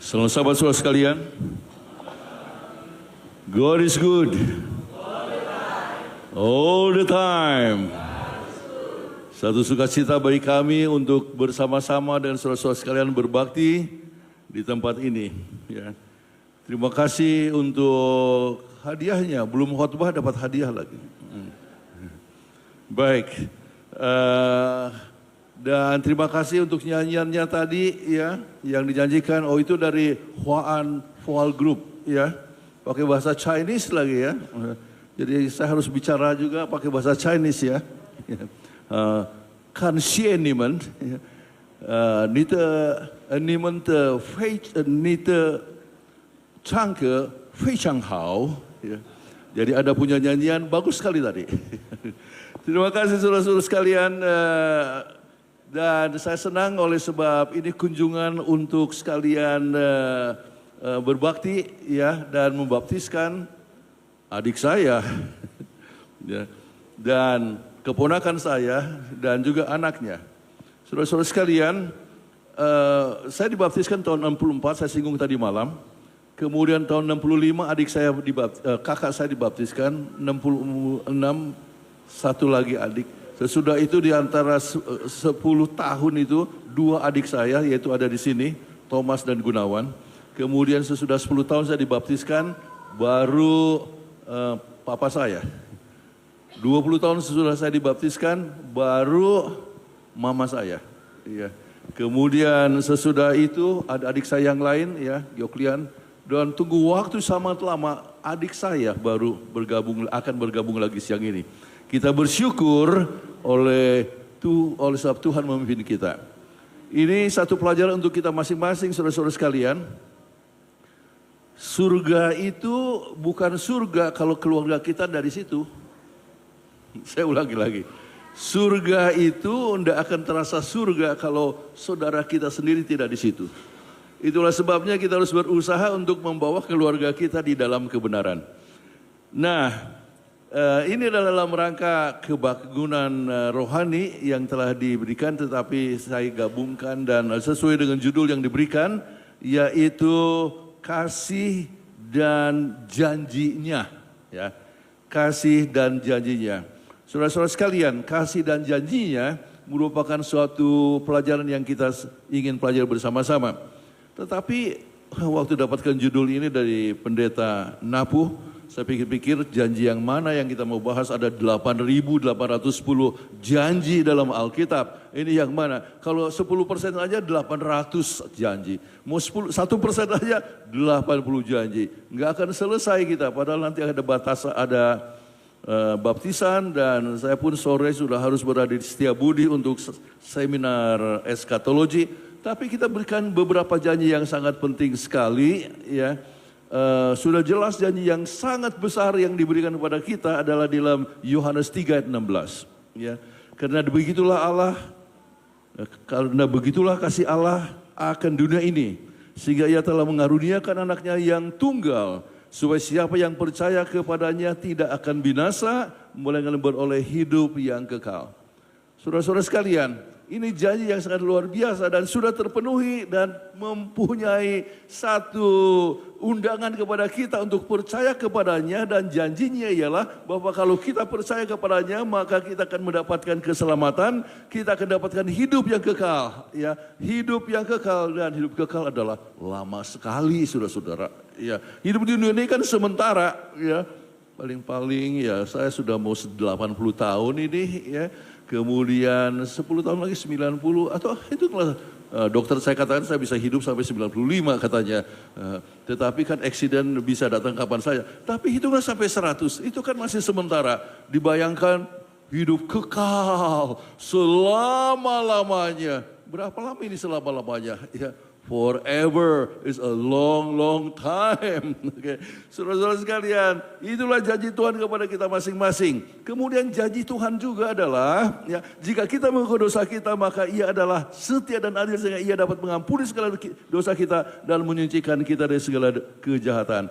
Selamat sahabat-sahabat sekalian. God is good. All the time. Satu sukacita bagi kami untuk bersama-sama dengan saudara-saudara sekalian berbakti di tempat ini. Ya. Terima kasih untuk hadiahnya. Belum khotbah dapat hadiah lagi. Baik. Dan terima kasih untuk nyanyiannya tadi ya, yang dijanjikan. Oh, itu dari Huan Voal Group ya, pakai bahasa Chinese lagi ya. Jadi saya harus bicara juga pakai bahasa Chinese ya. Kan xie ni men, ni de ni men de fei ni de chang ge fei chang hao. Jadi ada punya nyanyian bagus sekali tadi. Terima kasih saudara-saudara sekalian. Dan saya senang oleh sebab ini kunjungan untuk sekalian berbakti ya, dan membaptiskan adik saya ya, dan keponakan saya dan juga anaknya. Saudara-saudara sekalian, saya dibaptiskan tahun 64, saya singgung tadi malam. Kemudian tahun 65 adik saya kakak saya dibaptiskan, 66 satu lagi adik. Sesudah itu di antara 10 tahun itu, 2 adik saya yaitu ada di sini, Thomas dan Gunawan. Kemudian sesudah 10 tahun saya dibaptiskan, baru papa saya. 20 tahun sesudah saya dibaptiskan, baru mama saya. Ya. Kemudian sesudah itu ada adik saya yang lain ya, Yoklian. Dan tunggu waktu sangat lama, adik saya baru akan bergabung lagi siang ini. Kita bersyukur oleh sebab Tuhan memimpin kita. Ini satu pelajaran untuk kita masing-masing saudara-saudara sekalian. Surga itu bukan surga kalau keluarga kita dari situ. Saya ulangi lagi. Surga itu tidak akan terasa surga kalau saudara kita sendiri tidak di situ. Itulah sebabnya kita harus berusaha untuk membawa keluarga kita di dalam kebenaran. Nah, ini adalah dalam rangka kebangunan rohani yang telah diberikan, tetapi saya gabungkan dan sesuai dengan judul yang diberikan, yaitu kasih dan janjinya. Ya, kasih dan janjinya. Saudara-saudara sekalian, kasih dan janjinya merupakan suatu pelajaran yang kita ingin pelajari bersama-sama. Tetapi waktu dapatkan judul ini dari pendeta Napuh, saya pikir-pikir janji yang mana yang kita mau bahas. Ada 8.810 janji dalam Alkitab. Ini yang mana? Kalau 10% aja 800 janji. Mau 1% aja 80 janji. Nggak akan selesai kita. Padahal nanti ada baptisan dan saya pun sore sudah harus berada di Setiabudi untuk seminar eskatologi. Tapi kita berikan beberapa janji yang sangat penting sekali ya. Sudah jelas janji yang sangat besar yang diberikan kepada kita adalah di dalam Yohanes 3 ayat 16. Ya, karena begitulah kasih Allah akan dunia ini, sehingga ia telah mengaruniakan anaknya yang tunggal, supaya siapa yang percaya kepadanya tidak akan binasa, melainkan beroleh hidup yang kekal. Saudara-saudara sekalian, ini janji yang sangat luar biasa dan sudah terpenuhi dan mempunyai satu undangan kepada kita untuk percaya kepadanya, dan janjinya ialah bahwa kalau kita percaya kepadanya maka kita akan mendapatkan keselamatan, kita akan mendapatkan hidup yang kekal. Ya, hidup yang kekal, dan hidup kekal adalah lama sekali saudara-saudara. Ya, hidup di dunia ini kan sementara ya. Paling-paling ya saya sudah mau 80 tahun ini ya. Kemudian 10 tahun lagi 90, atau itu dokter saya katakan saya bisa hidup sampai 95 katanya. Tetapi kan eksiden bisa datang kapan saja. Tapi hitunglah sampai 100, itu kan masih sementara. Dibayangkan hidup kekal selama-lamanya. Berapa lama ini selama-lamanya? Ya, forever is a long, long time. Okay. Saudara-saudara sekalian, itulah janji Tuhan kepada kita masing-masing. Kemudian janji Tuhan juga adalah, ya, jika kita mengaku dosa kita, maka Ia adalah setia dan adil sehingga Ia dapat mengampuni segala dosa kita dan menyucikan kita dari segala kejahatan.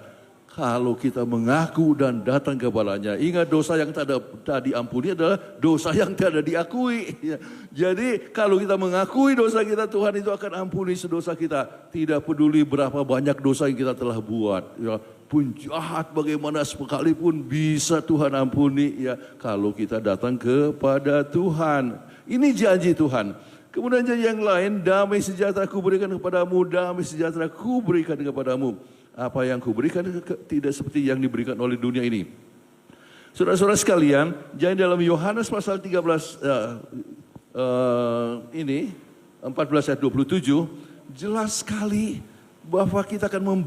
Kalau kita mengaku dan datang kepadanya, ingat dosa yang tak diampuni adalah dosa yang tidak diakui. Ya. Jadi kalau kita mengakui dosa kita, Tuhan itu akan ampuni sedosa kita. Tidak peduli berapa banyak dosa yang kita telah buat. Ya. Penjahat bagaimana sekalipun bisa Tuhan ampuni ya kalau kita datang kepada Tuhan. Ini janji Tuhan. Kemudian janji yang lain, damai sejahtera ku berikan kepadamu, damai sejahtera ku berikan kepadamu. Apa yang kuberikan tidak seperti yang diberikan oleh dunia ini. Saudara-saudara sekalian, jangan dalam Yohanes pasal 13 ini 14 ayat 27 jelas sekali bahwa kita akan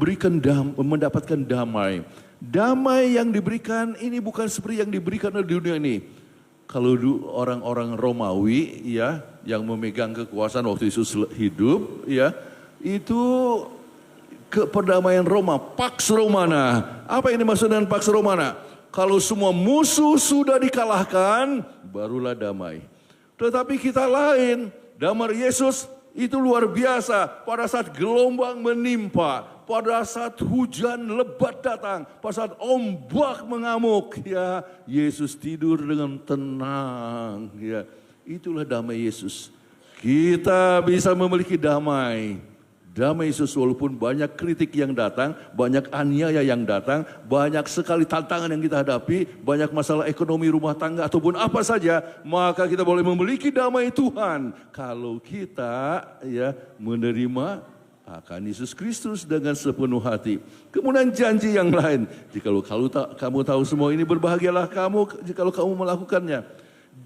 mendapatkan damai. Damai yang diberikan ini bukan seperti yang diberikan oleh dunia ini. Kalau orang-orang Romawi ya yang memegang kekuasaan waktu Yesus hidup ya, itu perdamaian Roma, Pax Romana. Apa ini maksud dengan Pax Romana? Kalau semua musuh sudah dikalahkan, barulah damai. Tetapi kita lain, damai Yesus itu luar biasa. Pada saat gelombang menimpa, pada saat hujan lebat datang, pada saat ombak mengamuk, ya Yesus tidur dengan tenang. Ya, itulah damai Yesus. Kita bisa memiliki damai. Damai Yesus walaupun banyak kritik yang datang, banyak aniaya yang datang, banyak sekali tantangan yang kita hadapi, banyak masalah ekonomi rumah tangga ataupun apa saja, maka kita boleh memiliki damai Tuhan. Kalau kita ya menerima akan Yesus Kristus dengan sepenuh hati. Kemudian janji yang lain, jikalau kamu tahu semua ini berbahagialah kamu jikalau kamu melakukannya.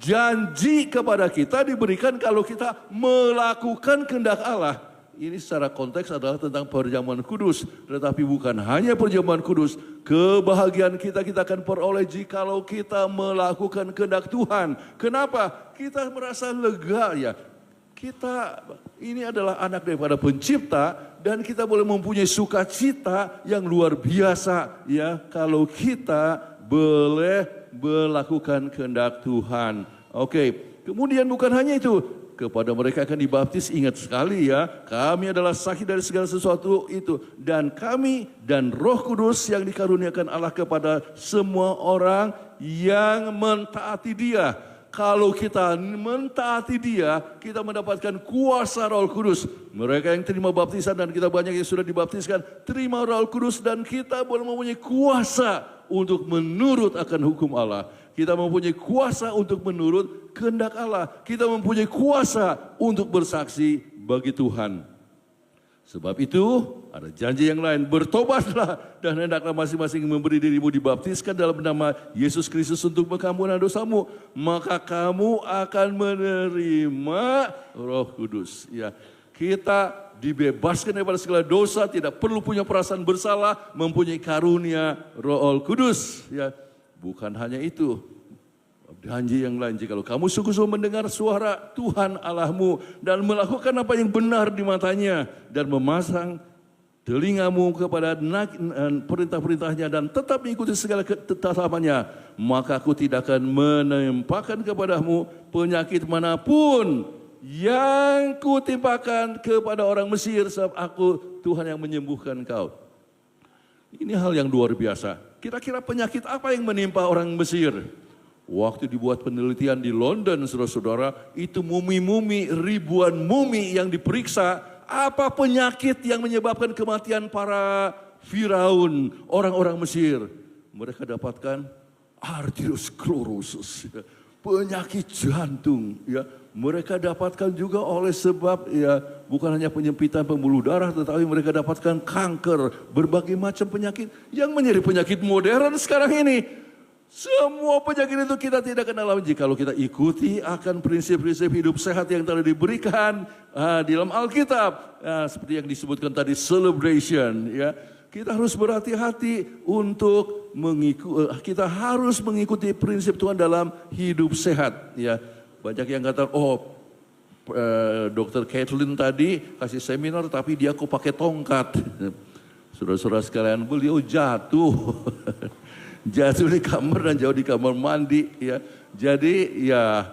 Janji kepada kita diberikan kalau kita melakukan kehendak Allah. Ini secara konteks adalah tentang perjamuan kudus. Tetapi bukan hanya perjamuan kudus. Kebahagiaan kita akan peroleh jikalau kita melakukan kehendak Tuhan. Kenapa? Kita merasa lega ya. Kita ini adalah anak daripada pencipta. Dan kita boleh mempunyai sukacita yang luar biasa ya. Kalau kita boleh melakukan kehendak Tuhan. Oke, kemudian bukan hanya itu. Kepada mereka akan dibaptis, ingat sekali ya, kami adalah saksi dari segala sesuatu itu. Dan kami dan Roh Kudus yang dikaruniakan Allah kepada semua orang yang mentaati Dia. Kalau kita mentaati Dia, kita mendapatkan kuasa Roh Kudus. Mereka yang terima baptisan dan kita banyak yang sudah dibaptiskan, terima Roh Kudus dan kita boleh mempunyai kuasa untuk menurut akan hukum Allah. Kita mempunyai kuasa untuk menurut kehendak Allah. Kita mempunyai kuasa untuk bersaksi bagi Tuhan. Sebab itu ada janji yang lain. Bertobatlah dan hendaklah masing-masing memberi dirimu dibaptiskan dalam nama Yesus Kristus untuk pengampunan dosamu. Maka kamu akan menerima Roh Kudus. Ya, kita dibebaskan daripada segala dosa, tidak perlu punya perasaan bersalah, mempunyai karunia Roh Kudus. Ya. Bukan hanya itu, janji yang lain, jikalau kamu sungguh-sungguh mendengar suara Tuhan Allahmu dan melakukan apa yang benar di matanya dan memasang telingamu kepada perintah-perintahnya dan tetap mengikuti segala ketetapannya, maka aku tidak akan menempahkan kepadamu penyakit manapun yang kutimpakan kepada orang Mesir, sebab aku Tuhan yang menyembuhkan kau. Ini hal yang luar biasa. Kira-kira penyakit apa yang menimpa orang Mesir? Waktu dibuat penelitian di London, saudara-saudara, itu mumi-mumi, ribuan mumi yang diperiksa. Apa penyakit yang menyebabkan kematian para Firaun, orang-orang Mesir? Mereka dapatkan arteriosklerosis, penyakit jantung. Ya, mereka dapatkan juga oleh sebab ya bukan hanya penyempitan pembuluh darah, tetapi mereka dapatkan kanker, berbagai macam penyakit yang menjadi penyakit modern sekarang ini. Semua penyakit itu kita tidak kenal jikalau kita ikuti akan prinsip-prinsip hidup sehat yang telah diberikan di dalam Alkitab. Seperti yang disebutkan tadi, celebration. Ya, kita harus berhati-hati untuk kita harus mengikuti prinsip Tuhan dalam hidup sehat. Ya, banyak yang kata, Dr. Kathleen tadi kasih seminar tapi dia kok pakai tongkat. Saudara-saudara sekalian, beliau jatuh. Jatuh di kamar dan jauh di kamar mandi. Ya. Jadi ya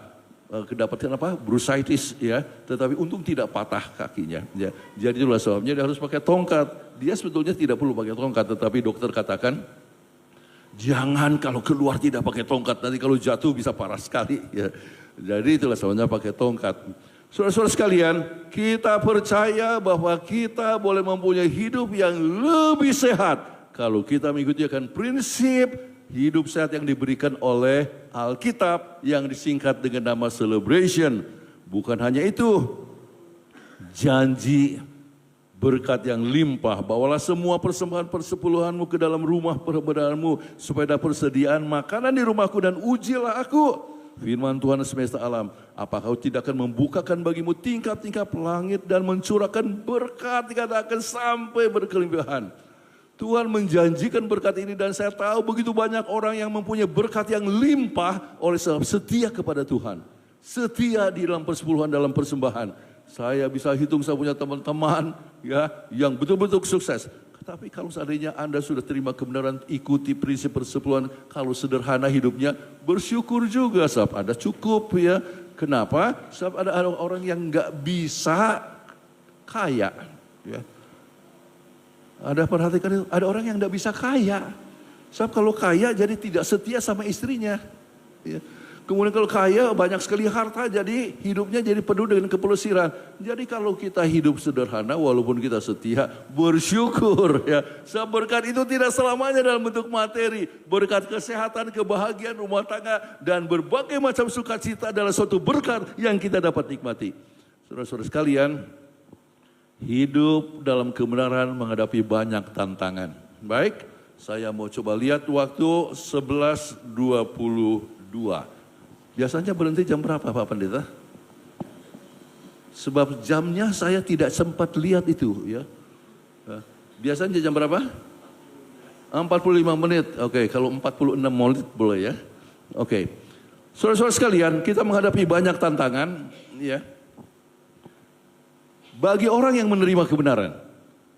kedapatan apa? Bursitis ya, tetapi untung tidak patah kakinya ya. Jadi itulah sebabnya dia harus pakai tongkat. Dia sebetulnya tidak perlu pakai tongkat, tetapi dokter katakan jangan kalau keluar tidak pakai tongkat, nanti kalau jatuh bisa parah sekali ya. Jadi itulah sebabnya pakai tongkat. Saudara-saudara sekalian, kita percaya bahwa kita boleh mempunyai hidup yang lebih sehat kalau kita mengikuti akan prinsip hidup sehat yang diberikan oleh Alkitab yang disingkat dengan nama celebration. Bukan hanya itu, janji berkat yang limpah. Bawalah semua persembahan persepuluhanmu ke dalam rumah perbedaaanmu supaya ada persediaan makanan di rumahku dan ujilah aku. Firman Tuhan semesta alam, apakah kau tidak akan membukakan bagimu tingkap-tingkap langit dan mencurahkan berkat dikatakan sampai berkelimpahan. Tuhan menjanjikan berkat ini dan saya tahu begitu banyak orang yang mempunyai berkat yang limpah oleh sebab setia kepada Tuhan. Setia di dalam persepuluhan, dalam persembahan. Saya bisa hitung saya punya teman-teman ya yang betul-betul sukses. Tapi kalau seandainya Anda sudah terima kebenaran, ikuti prinsip persepuluhan, kalau sederhana hidupnya, bersyukur juga sebab Anda cukup ya. Kenapa? Sebab ada orang yang nggak bisa kaya. Ya. Ada perhatikan itu, ada orang yang nggak bisa kaya. Sebab kalau kaya jadi tidak setia sama istrinya. Ya. Kemudian kalau kaya banyak sekali harta jadi hidupnya jadi penuh dengan kepelesiran. Jadi kalau kita hidup sederhana walaupun kita setia bersyukur ya. Sebab berkat itu tidak selamanya dalam bentuk materi. Berkat kesehatan, kebahagiaan rumah tangga dan berbagai macam sukacita adalah suatu berkat yang kita dapat nikmati. Saudara-saudara sekalian, hidup dalam kebenaran menghadapi banyak tantangan. Baik, saya mau coba lihat waktu 11.22. Biasanya berhenti jam berapa Pak Pendeta? Sebab jamnya saya tidak sempat lihat itu ya. Biasanya jam berapa? 45 menit. Oke, kalau 46 menit boleh ya. Oke. Saudara-saudara sekalian, kita menghadapi banyak tantangan ya. Bagi orang yang menerima kebenaran,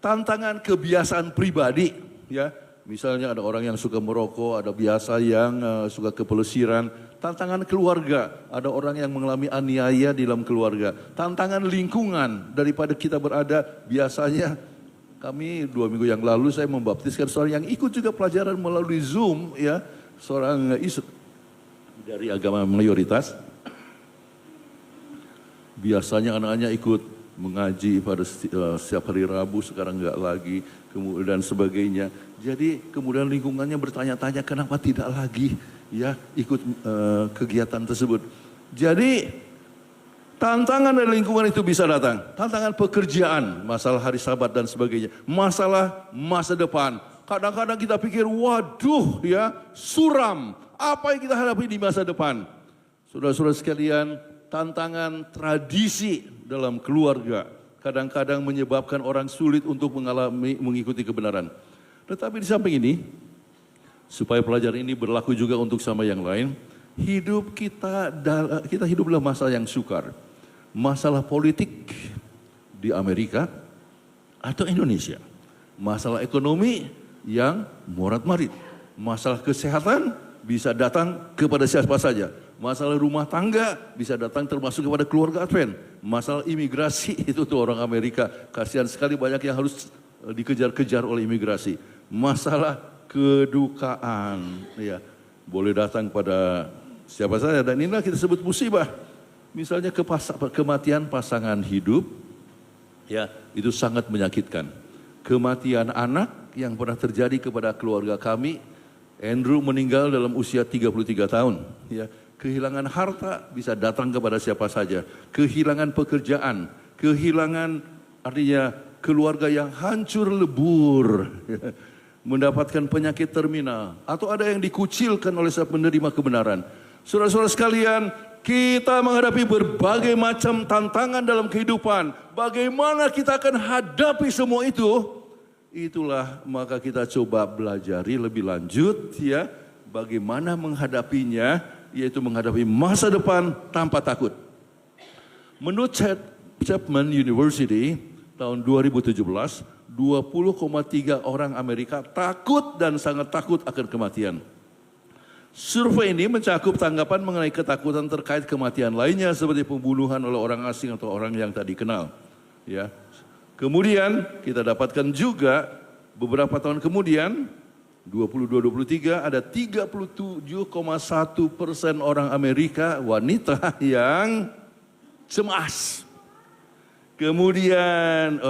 tantangan kebiasaan pribadi ya. Misalnya ada orang yang suka merokok, ada biasa yang suka kepelesiran. Tantangan keluarga, ada orang yang mengalami aniaya di dalam keluarga. Tantangan lingkungan, daripada kita berada biasanya. Kami 2 minggu yang lalu saya membaptiskan seorang yang ikut juga pelajaran melalui Zoom. Ya, seorang dari agama mayoritas. Biasanya anak-anaknya ikut mengaji pada setiap hari Rabu, sekarang enggak lagi, kemudian sebagainya. Jadi kemudian lingkungannya bertanya-tanya kenapa tidak lagi ya ikut kegiatan tersebut. Jadi tantangan dari lingkungan itu bisa datang. Tantangan pekerjaan, masalah hari Sabat dan sebagainya. Masalah masa depan. Kadang-kadang kita pikir waduh ya suram. Apa yang kita hadapi di masa depan? Saudara-saudara sekalian, tantangan tradisi dalam keluarga kadang-kadang menyebabkan orang sulit untuk mengikuti kebenaran. Tetapi di samping ini, supaya pelajaran ini berlaku juga untuk sama yang lain, kita hidup dalam masa yang sukar. Masalah politik di Amerika atau Indonesia. Masalah ekonomi yang morat-marit. Masalah kesehatan bisa datang kepada siapa saja. Masalah rumah tangga bisa datang termasuk kepada keluarga Advent. Masalah imigrasi itu tuh orang Amerika. Kasihan sekali banyak yang harus dikejar-kejar oleh imigrasi. Masalah kedukaan ya boleh datang pada siapa saja dan inilah kita sebut musibah. Misalnya kematian pasangan hidup ya itu sangat menyakitkan. Kematian anak yang pernah terjadi kepada keluarga kami, Andrew meninggal dalam usia 33 tahun ya. Kehilangan harta bisa datang kepada siapa saja. Kehilangan pekerjaan, kehilangan artinya keluarga yang hancur lebur. Mendapatkan penyakit terminal, atau ada yang dikucilkan oleh sebab menerima kebenaran. Saudara-saudara sekalian, kita menghadapi berbagai macam tantangan dalam kehidupan. Bagaimana kita akan hadapi semua itu? Itulah maka kita coba belajari lebih lanjut ya, bagaimana menghadapinya, yaitu menghadapi masa depan tanpa takut. Menurut Chapman University tahun 2017, 20,3 orang Amerika takut dan sangat takut akan kematian. Survei ini mencakup tanggapan mengenai ketakutan terkait kematian lainnya seperti pembunuhan oleh orang asing atau orang yang tak dikenal. Ya. Kemudian kita dapatkan juga beberapa tahun kemudian 22-23 ada 37,1% orang Amerika wanita yang cemas. Kemudian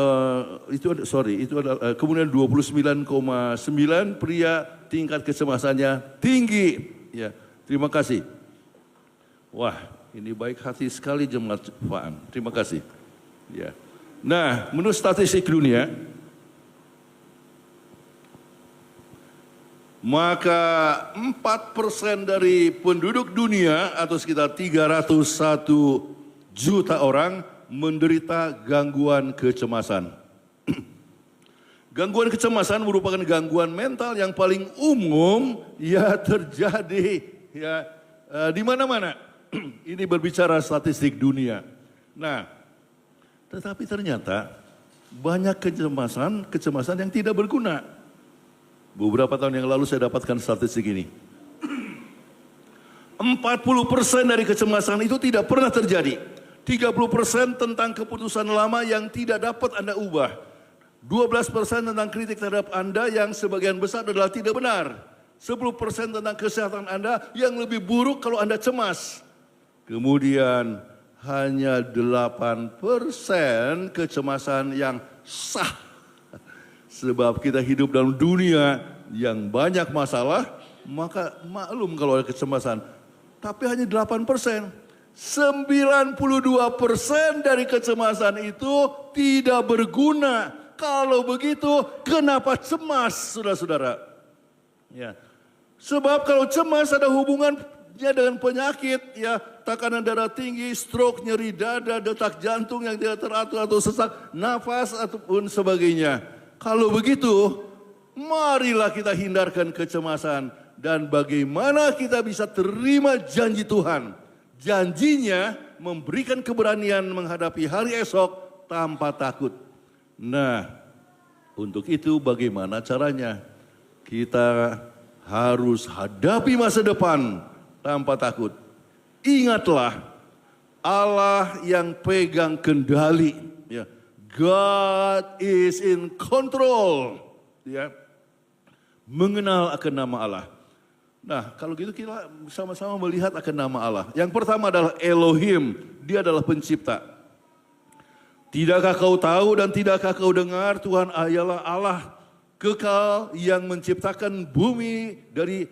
kemudian 29,9 pria tingkat kecemasannya tinggi. Ya, terima kasih. Wah, ini baik hati sekali jemaat Faan. Terima kasih. Ya. Nah, menurut statistik dunia, maka 4% dari penduduk dunia atau sekitar 301 juta orang menderita gangguan kecemasan. Gangguan kecemasan merupakan gangguan mental yang paling umum ya terjadi ya di mana-mana. Ini berbicara statistik dunia. Nah, tetapi ternyata banyak kecemasan yang tidak berguna. Beberapa tahun yang lalu saya dapatkan statistik ini. 40% dari kecemasan itu tidak pernah terjadi. 30% tentang keputusan lama yang tidak dapat Anda ubah. 12% tentang kritik terhadap Anda yang sebagian besar adalah tidak benar. 10% tentang kesehatan Anda yang lebih buruk kalau Anda cemas. Kemudian hanya 8% kecemasan yang sah. Sebab kita hidup dalam dunia yang banyak masalah, maka maklum kalau ada kecemasan. Tapi hanya 8%. 92% dari kecemasan itu tidak berguna. Kalau begitu, kenapa cemas, saudara-saudara? Ya. Sebab kalau cemas ada hubungannya dengan penyakit, ya, tekanan darah tinggi, stroke, nyeri dada, detak jantung yang tidak teratur atau sesak nafas ataupun sebagainya. Kalau begitu, marilah kita hindarkan kecemasan dan bagaimana kita bisa terima janji Tuhan. Janjinya memberikan keberanian menghadapi hari esok tanpa takut. Nah, untuk itu bagaimana caranya? Kita harus hadapi masa depan tanpa takut. Ingatlah, Allah yang pegang kendali. Ya. God is in control. Ya. Mengenal akan nama Allah. Nah, kalau gitu kita sama-sama melihat akan nama Allah. Yang pertama adalah Elohim, dia adalah pencipta. Tidakkah kau tahu dan tidakkah kau dengar Tuhan ialah Allah kekal yang menciptakan bumi dari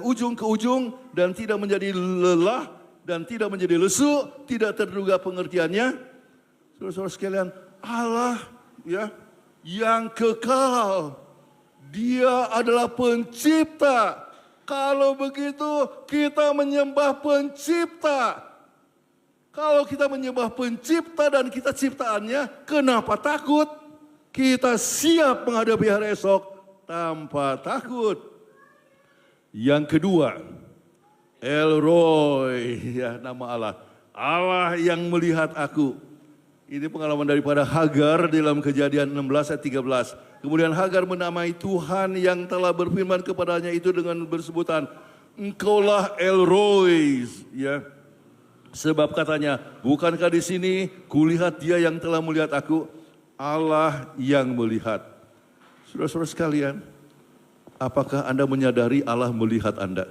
ujung ke ujung dan tidak menjadi lelah dan tidak menjadi lesu, tidak terduga pengertiannya. Saudara-saudara sekalian, Allah ya yang kekal, dia adalah pencipta. Kalau begitu kita menyembah pencipta. Kalau kita menyembah pencipta dan kita ciptaannya, kenapa takut? Kita siap menghadapi hari esok tanpa takut. Yang kedua, El Roy, ya nama Allah. Allah yang melihat aku. Ini pengalaman daripada Hagar dalam Kejadian 16 ayat 13. Kemudian Hagar menamai Tuhan yang telah berfirman kepadanya itu dengan bersebutan, Engkaulah El Roy, ya. Sebab katanya, bukankah di sini kulihat dia yang telah melihat aku, Allah yang melihat. Saudara-saudara sekalian, apakah Anda menyadari Allah melihat Anda?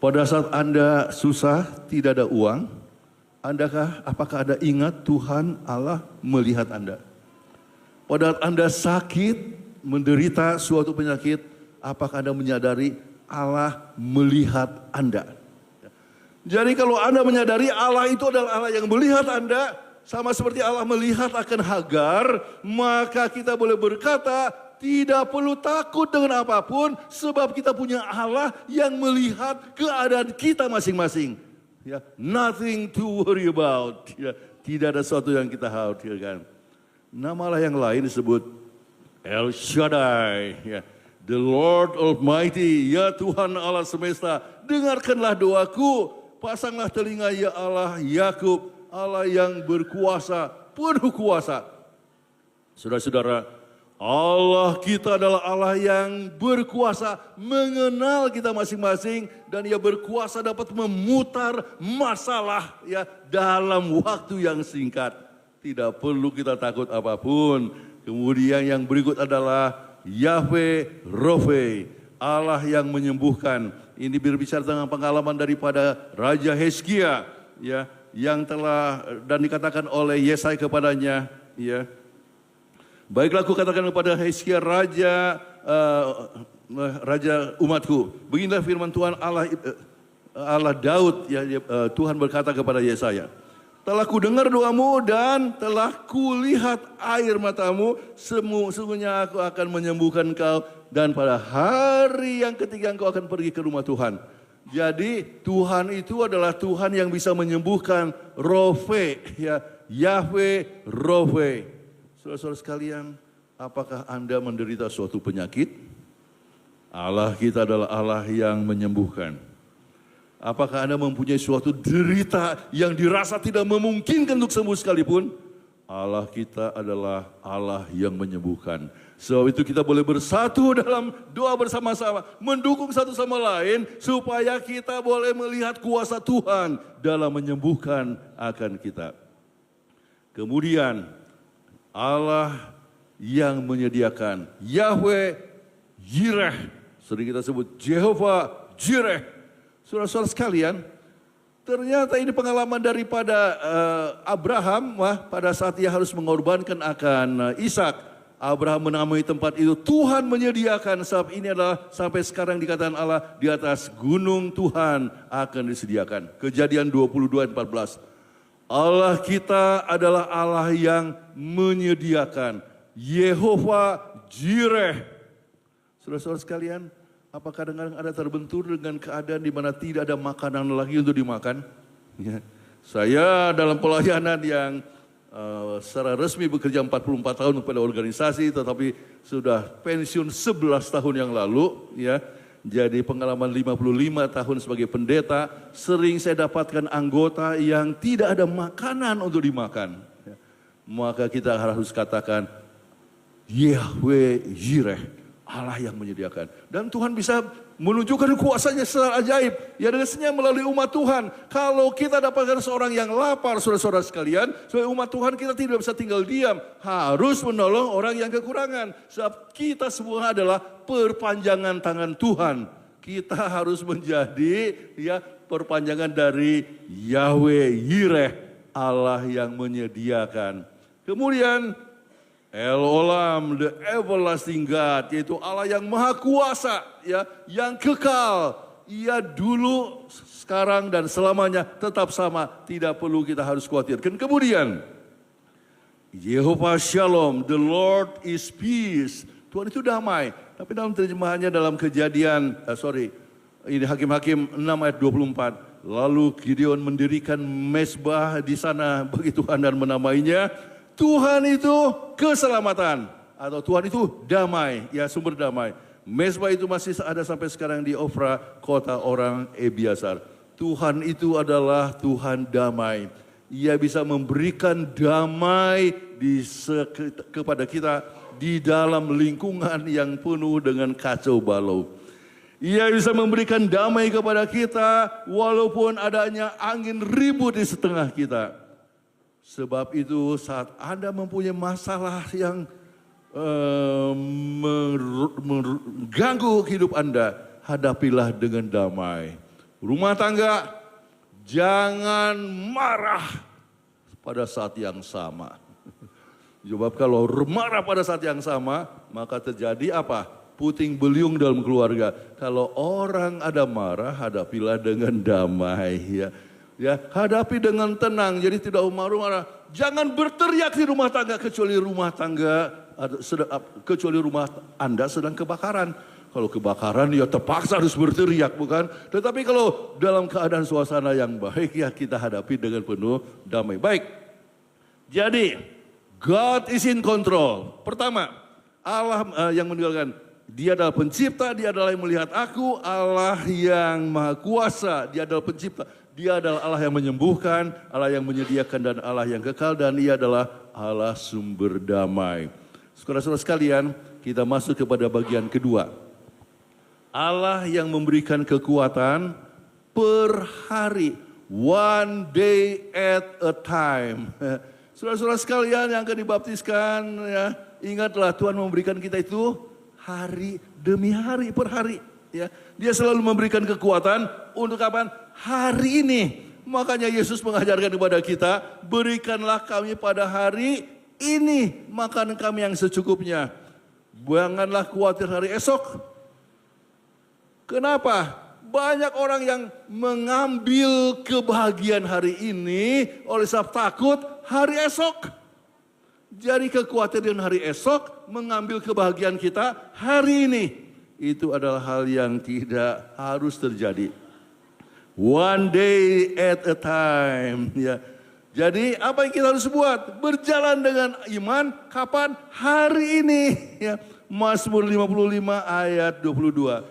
Pada saat Anda susah, tidak ada uang, apakah Anda ingat Tuhan Allah melihat Anda? Pada saat Anda sakit, menderita suatu penyakit, apakah Anda menyadari Allah melihat Anda? Jadi kalau Anda menyadari Allah itu adalah Allah yang melihat Anda, sama seperti Allah melihat akan Hagar, maka kita boleh berkata, tidak perlu takut dengan apapun, sebab kita punya Allah yang melihat keadaan kita masing-masing. Ya, nothing to worry about. Ya, tidak ada sesuatu yang kita khawatirkan. Nama Allah yang lain disebut El Shaddai. Ya, the Lord Almighty, ya Tuhan Allah semesta, dengarkanlah doaku. Pasanglah telinga ya Allah Yakub, Allah yang berkuasa, penuh kuasa. Saudara-saudara, Allah kita adalah Allah yang berkuasa mengenal kita masing-masing dan Ia berkuasa dapat memutar masalah ya dalam waktu yang singkat. Tidak perlu kita takut apapun. Kemudian yang berikut adalah Yahweh Rofe, Allah yang menyembuhkan. Ini berbicara tentang pengalaman daripada Raja Hizkia ya, yang telah dan dikatakan oleh Yesaya kepadanya ya. Baiklah aku katakan kepada Hizkia raja umatku, beginilah firman Tuhan Allah Daud ya, Tuhan berkata kepada Yesaya, telah kudengar doamu dan telah kulihat air matamu, sesungguhnya aku akan menyembuhkan engkau dan pada hari yang ketiga engkau akan pergi ke rumah Tuhan. Jadi Tuhan itu adalah Tuhan yang bisa menyembuhkan, Rofe ya, Yahweh Rofe. Saudara-saudara sekalian, apakah Anda menderita suatu penyakit? Allah kita adalah Allah yang menyembuhkan. Apakah Anda mempunyai suatu derita yang dirasa tidak memungkinkan untuk sembuh sekalipun? Allah kita adalah Allah yang menyembuhkan. Sebab itu kita boleh bersatu dalam doa bersama-sama, mendukung satu sama lain supaya kita boleh melihat kuasa Tuhan dalam menyembuhkan akan kita. Kemudian Allah yang menyediakan, Yahweh Jireh, sering kita sebut Jehovah Jireh. Saudara-saudara sekalian, ternyata ini pengalaman daripada Abraham pada saat ia harus mengorbankan akan Ishak. Abraham menamai tempat itu Tuhan menyediakan, sebab ini adalah sampai sekarang dikatakan Allah di atas gunung Tuhan akan disediakan. Kejadian 22:14. Allah kita adalah Allah yang menyediakan, Yehovah Jireh. Saudara-saudara sekalian, apakah kadang-kadang Anda terbentur dengan keadaan di mana tidak ada makanan lagi untuk dimakan? Ya. Saya dalam pelayanan yang secara resmi bekerja 44 tahun kepada organisasi, tetapi sudah pensiun 11 tahun yang lalu, ya. Jadi pengalaman 55 tahun sebagai pendeta, sering saya dapatkan anggota yang tidak ada makanan untuk dimakan. Maka kita harus katakan, Yahweh Jireh, Allah yang menyediakan. Dan Tuhan bisa menunjukkan kuasanya secara ajaib. Ya dengannya melalui umat Tuhan. Kalau kita dapatkan seorang yang lapar, saudara-saudara sekalian, sebagai umat Tuhan kita tidak bisa tinggal diam. Harus menolong orang yang kekurangan. Sebab kita semua adalah perpanjangan tangan Tuhan. Kita harus menjadi ya perpanjangan dari Yahweh Yireh, Allah yang menyediakan. Kemudian El Olam, the everlasting God, yaitu Allah yang maha kuasa, ya, yang kekal. Ia dulu, sekarang dan selamanya tetap sama, tidak perlu kita harus khawatirkan. Kemudian Yehovah Shalom, the Lord is peace. Tuhan itu damai. Tapi dalam terjemahannya dalam Kejadian, ini Hakim-Hakim 6 ayat 24. Lalu Gideon mendirikan mezbah di sana bagi Tuhan dan menamainya Tuhan itu keselamatan, atau Tuhan itu damai, ya sumber damai. Mezbah itu masih ada sampai sekarang di Ofra, kota orang Ebiasar. Tuhan itu adalah Tuhan damai. Ia bisa memberikan damai kepada kita di dalam lingkungan yang penuh dengan kacau balau. Ia bisa memberikan damai kepada kita walaupun adanya angin ribut di setengah kita. Sebab itu saat Anda mempunyai masalah yang mengganggu hidup Anda, hadapilah dengan damai. Rumah tangga, jangan marah pada saat yang sama. Sebab kalau marah pada saat yang sama, maka terjadi apa? Puting beliung dalam keluarga. Kalau orang ada marah, hadapilah dengan damai, ya. Ya, hadapi dengan tenang, jadi tidak marah-marah. Jangan berteriak di rumah tangga kecuali rumah Anda sedang kebakaran. Kalau kebakaran ya terpaksa harus berteriak, bukan? Tetapi kalau dalam keadaan suasana yang baik ya kita hadapi dengan penuh damai. Baik. Jadi God is in control. Pertama, Allah yang meninggalkan. Dia adalah pencipta, dia adalah yang melihat aku, Allah yang maha kuasa, dia adalah pencipta. Dia adalah Allah yang menyembuhkan, Allah yang menyediakan dan Allah yang kekal dan ia adalah Allah sumber damai. Saudara-saudara sekalian, kita masuk kepada bagian kedua. Allah yang memberikan kekuatan per hari, one day at a time. Saudara-saudara sekalian yang akan dibaptiskan, ya, ingatlah Tuhan memberikan kita itu hari demi hari per hari. Ya, Dia selalu memberikan kekuatan untuk kapan? Hari ini. Makanya Yesus mengajarkan kepada kita, berikanlah kami pada hari ini makanan kami yang secukupnya. Janganlah khawatir hari esok. Kenapa? Banyak orang yang mengambil kebahagiaan hari ini oleh sebab takut hari esok. Jadi kekhawatiran hari esok mengambil kebahagiaan kita hari ini. Itu adalah hal yang tidak harus terjadi. One day at a time. Ya. Jadi apa yang kita harus buat? Berjalan dengan iman kapan? Hari ini. Ya. Mazmur 55 ayat 22.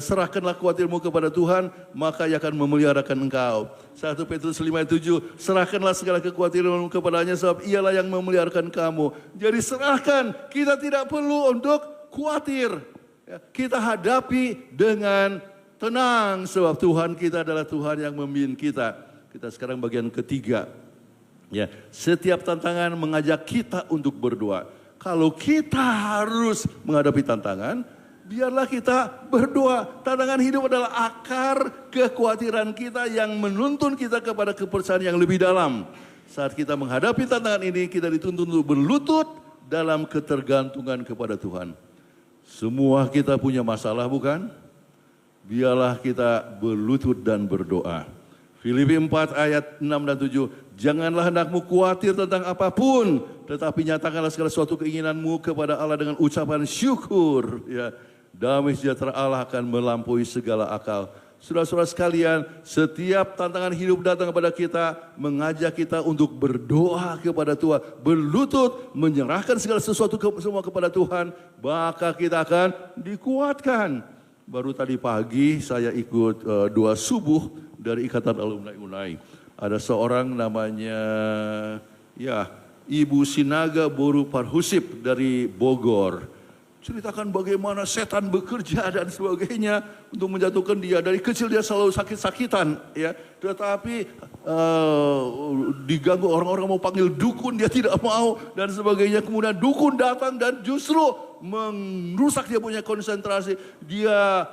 Serahkanlah khawatirmu kepada Tuhan, maka Ia akan memeliharakan engkau. 1 Petrus 5 ayat 7. Serahkanlah segala kekhawatiranmu kepadanya sebab Ialah yang memeliharakan kamu. Jadi serahkan, kita tidak perlu untuk khawatir. Ya. Kita hadapi dengan tenang sebab Tuhan kita adalah Tuhan yang memimpin kita. Kita sekarang bagian ketiga. Ya, setiap tantangan mengajak kita untuk berdoa. Kalau kita harus menghadapi tantangan, biarlah kita berdoa. Tantangan hidup adalah akar kekhawatiran kita yang menuntun kita kepada kepercayaan yang lebih dalam. Saat kita menghadapi tantangan ini, kita dituntun untuk berlutut dalam ketergantungan kepada Tuhan. Semua kita punya masalah, bukan? Biarlah kita berlutut dan berdoa. Filipi 4 ayat 6 dan 7. Janganlah hendakmu khawatir tentang apapun, tetapi nyatakanlah segala sesuatu keinginanmu kepada Allah dengan ucapan syukur. Ya, damai sejahtera Allah akan melampaui segala akal. Saudara-saudara sekalian, setiap tantangan hidup datang kepada kita, mengajak kita untuk berdoa kepada Tuhan, berlutut, menyerahkan segala sesuatu semua kepada Tuhan, maka kita akan dikuatkan. Baru tadi pagi saya ikut doa subuh dari Ikatan Alumni Unai. Ada seorang namanya Ibu Sinaga Boru Parhusip dari Bogor. Ceritakan bagaimana setan bekerja dan sebagainya untuk menjatuhkan dia. Dari kecil dia selalu sakit-sakitan, ya. Tetapi diganggu orang-orang mau panggil dukun, dia tidak mau dan sebagainya. Kemudian dukun datang dan justru merusak dia punya konsentrasi. Dia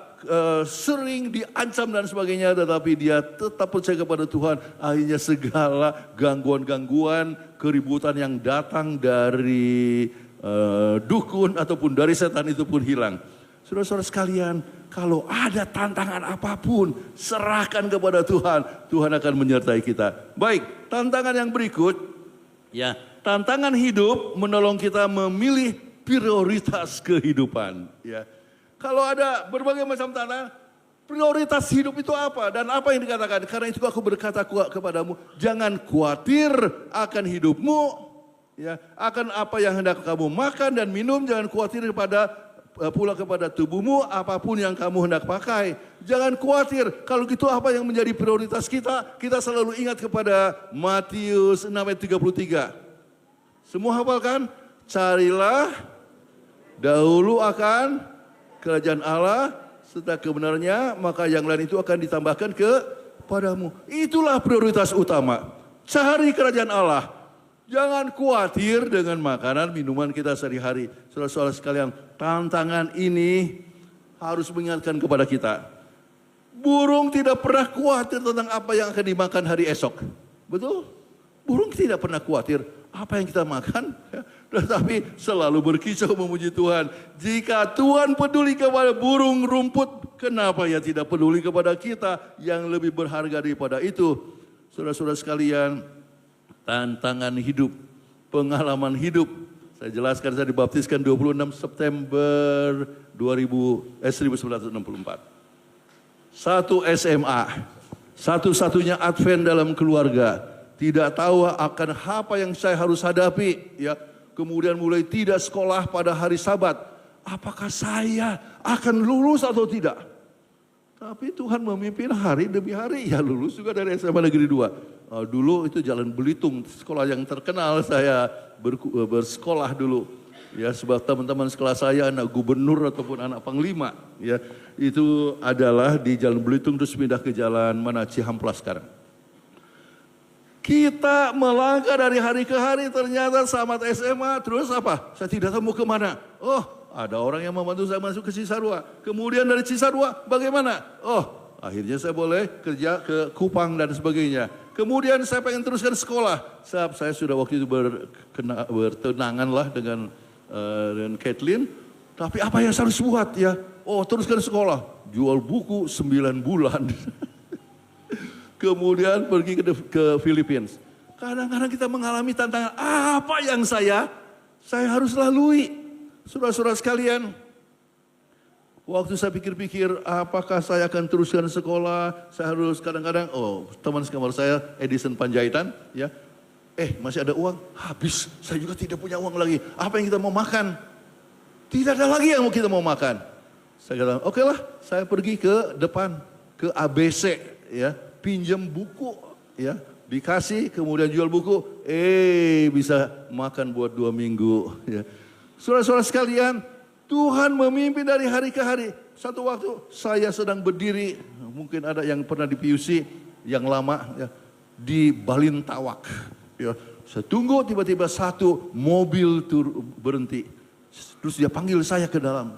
sering diancam dan sebagainya, tetapi dia tetap percaya kepada Tuhan. Akhirnya segala gangguan-gangguan, keributan yang datang dari dukun ataupun dari setan itu pun hilang. Saudara-saudara sekalian, kalau ada tantangan apapun, serahkan kepada Tuhan. Tuhan akan menyertai kita. Baik, tantangan yang berikut, ya, tantangan hidup menolong kita memilih prioritas kehidupan. Ya, kalau ada berbagai macam tantangan, prioritas hidup itu apa dan apa yang dikatakan? Karena itu aku berkata kepadamu, jangan khawatir akan hidupmu. Ya, akan apa yang hendak kamu makan dan minum, jangan khawatir pula kepada tubuhmu, apapun yang kamu hendak pakai. Jangan khawatir, kalau gitu apa yang menjadi prioritas kita? Kita selalu ingat kepada Matius 6 ayat 33. Semua hafalkan? Carilah dahulu akan kerajaan Allah, serta kebenarannya, maka yang lain itu akan ditambahkan kepadamu. Itulah prioritas utama. Cari kerajaan Allah. Jangan khawatir dengan makanan, minuman kita sehari-hari. Saudara-saudara sekalian, tantangan ini harus mengingatkan kepada kita. Burung tidak pernah khawatir tentang apa yang akan dimakan hari esok. Betul? Burung tidak pernah khawatir apa yang kita makan. Tetapi selalu berkicau memuji Tuhan. Jika Tuhan peduli kepada burung rumput, kenapa Ia tidak peduli kepada kita yang lebih berharga daripada itu? Saudara-saudara sekalian, tantangan hidup, pengalaman hidup. Saya jelaskan, saya dibaptiskan 26 September 1964. Satu SMA, satu-satunya Advent dalam keluarga. Tidak tahu akan apa yang saya harus hadapi. Ya, kemudian mulai tidak sekolah pada hari Sabat. Apakah saya akan lulus atau tidak? Tapi Tuhan memimpin hari demi hari. Ya, lulus juga dari SMA Negeri 2. Dulu itu Jalan Belitung, sekolah yang terkenal, saya bersekolah dulu. Ya, sebab teman-teman sekelas saya, anak gubernur ataupun anak panglima, ya, itu adalah di Jalan Belitung terus pindah ke jalan mana Cihamplas sekarang. Kita melangkah dari hari ke hari, ternyata tamat SMA, terus apa? Saya tidak tahu mau kemana. Oh, ada orang yang membantu saya masuk ke Cisarua. Kemudian dari Cisarua, bagaimana? Oh, akhirnya saya boleh kerja ke Kupang dan sebagainya. Kemudian saya pengen teruskan sekolah. Saya sudah waktu itu bertenangan lah dengan Kathleen. Tapi apa yang saya harus buat ya? Oh, teruskan sekolah. Jual buku 9 bulan. Kemudian pergi ke Filipina. Kadang-kadang kita mengalami tantangan. Apa yang saya harus lalui? Saudara-saudara sekalian, waktu saya pikir-pikir apakah saya akan teruskan sekolah, saya harus kadang-kadang, teman sekamar saya Edison Panjaitan, ya, masih ada uang, habis, saya juga tidak punya uang lagi, apa yang kita mau makan? Tidak ada lagi yang kita mau makan. Saya katakan, oke lah, saya pergi ke depan, ke ABC, ya, pinjam buku, ya, dikasih, kemudian jual buku, bisa makan buat 2 minggu. Ya. Saudara-saudara sekalian, Tuhan memimpin dari hari ke hari. Satu waktu saya sedang berdiri, mungkin ada yang pernah di PUC yang lama, ya, di Balintawak. Ya, saya tunggu tiba-tiba satu mobil berhenti. Terus dia panggil saya ke dalam.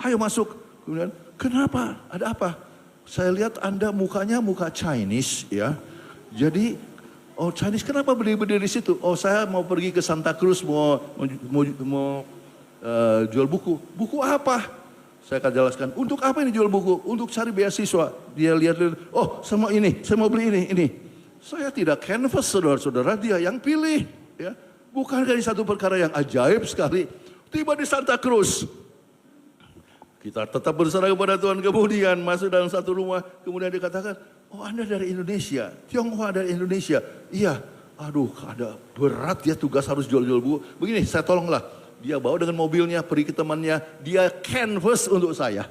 Ayo masuk. Kemudian, kenapa? Ada apa? Saya lihat Anda mukanya muka Chinese, ya. Jadi, Chinese kenapa berdiri di situ? Saya mau pergi ke Santa Cruz mau jual buku. Buku apa? Saya akan jelaskan. Untuk apa ini jual buku? Untuk cari beasiswa. Dia lihat, sama ini, saya mau beli ini. Saya tidak canvas, saudara-saudara, dia yang pilih. Ya. Bukankah ini satu perkara yang ajaib sekali? Tiba di Santa Cruz. Kita tetap berserah kepada Tuhan, kemudian masuk dalam satu rumah, kemudian dikatakan, Anda dari Indonesia, Tionghoa dari Indonesia. Iya, ada berat ya tugas harus jual-jual buku. Begini, saya tolonglah. Dia bawa dengan mobilnya, pergi ke temannya, dia canvas untuk saya.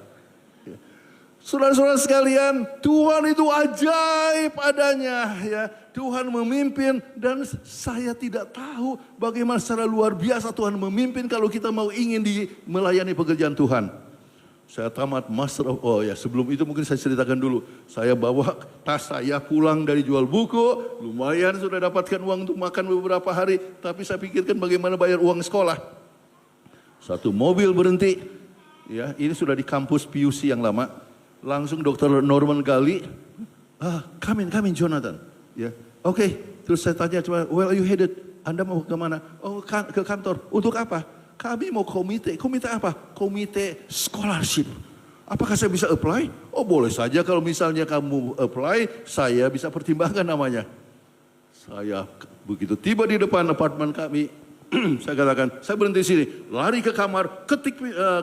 Saudara-saudara sekalian, Tuhan itu ajaib adanya. Ya. Tuhan memimpin dan saya tidak tahu bagaimana secara luar biasa Tuhan memimpin kalau kita mau ingin melayani pekerjaan Tuhan. Saya tamat master of, sebelum itu mungkin saya ceritakan dulu. Saya bawa tas saya pulang dari jual buku, lumayan sudah dapatkan uang untuk makan beberapa hari. Tapi saya pikirkan bagaimana bayar uang sekolah. Satu mobil berhenti, ya ini sudah di kampus PUC yang lama. Langsung Dr. Norman Gali, come in Jonathan. Ya, oke. Terus saya tanya, where are you headed? Anda mau kemana? Ke kantor. Untuk apa? Kami mau komite apa? Komite scholarship. Apakah saya bisa apply? Boleh saja kalau misalnya kamu apply, saya bisa pertimbangkan namanya. Saya begitu tiba di depan apartemen kami, saya katakan, saya berhenti sini, lari ke kamar,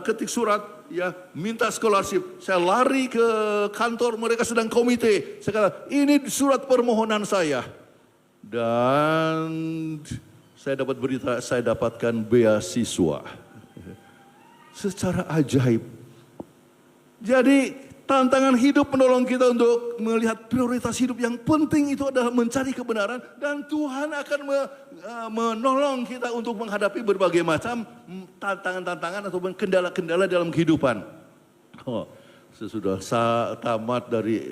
ketik surat, ya minta scholarship. Saya lari ke kantor, mereka sedang komite. Saya katakan, ini surat permohonan saya. Dan saya dapat berita, saya dapatkan beasiswa. Secara ajaib. Jadi tantangan hidup menolong kita untuk melihat prioritas hidup yang penting itu adalah mencari kebenaran. Dan Tuhan akan menolong kita untuk menghadapi berbagai macam tantangan-tantangan ataupun kendala-kendala dalam kehidupan. Sesudah saya tamat dari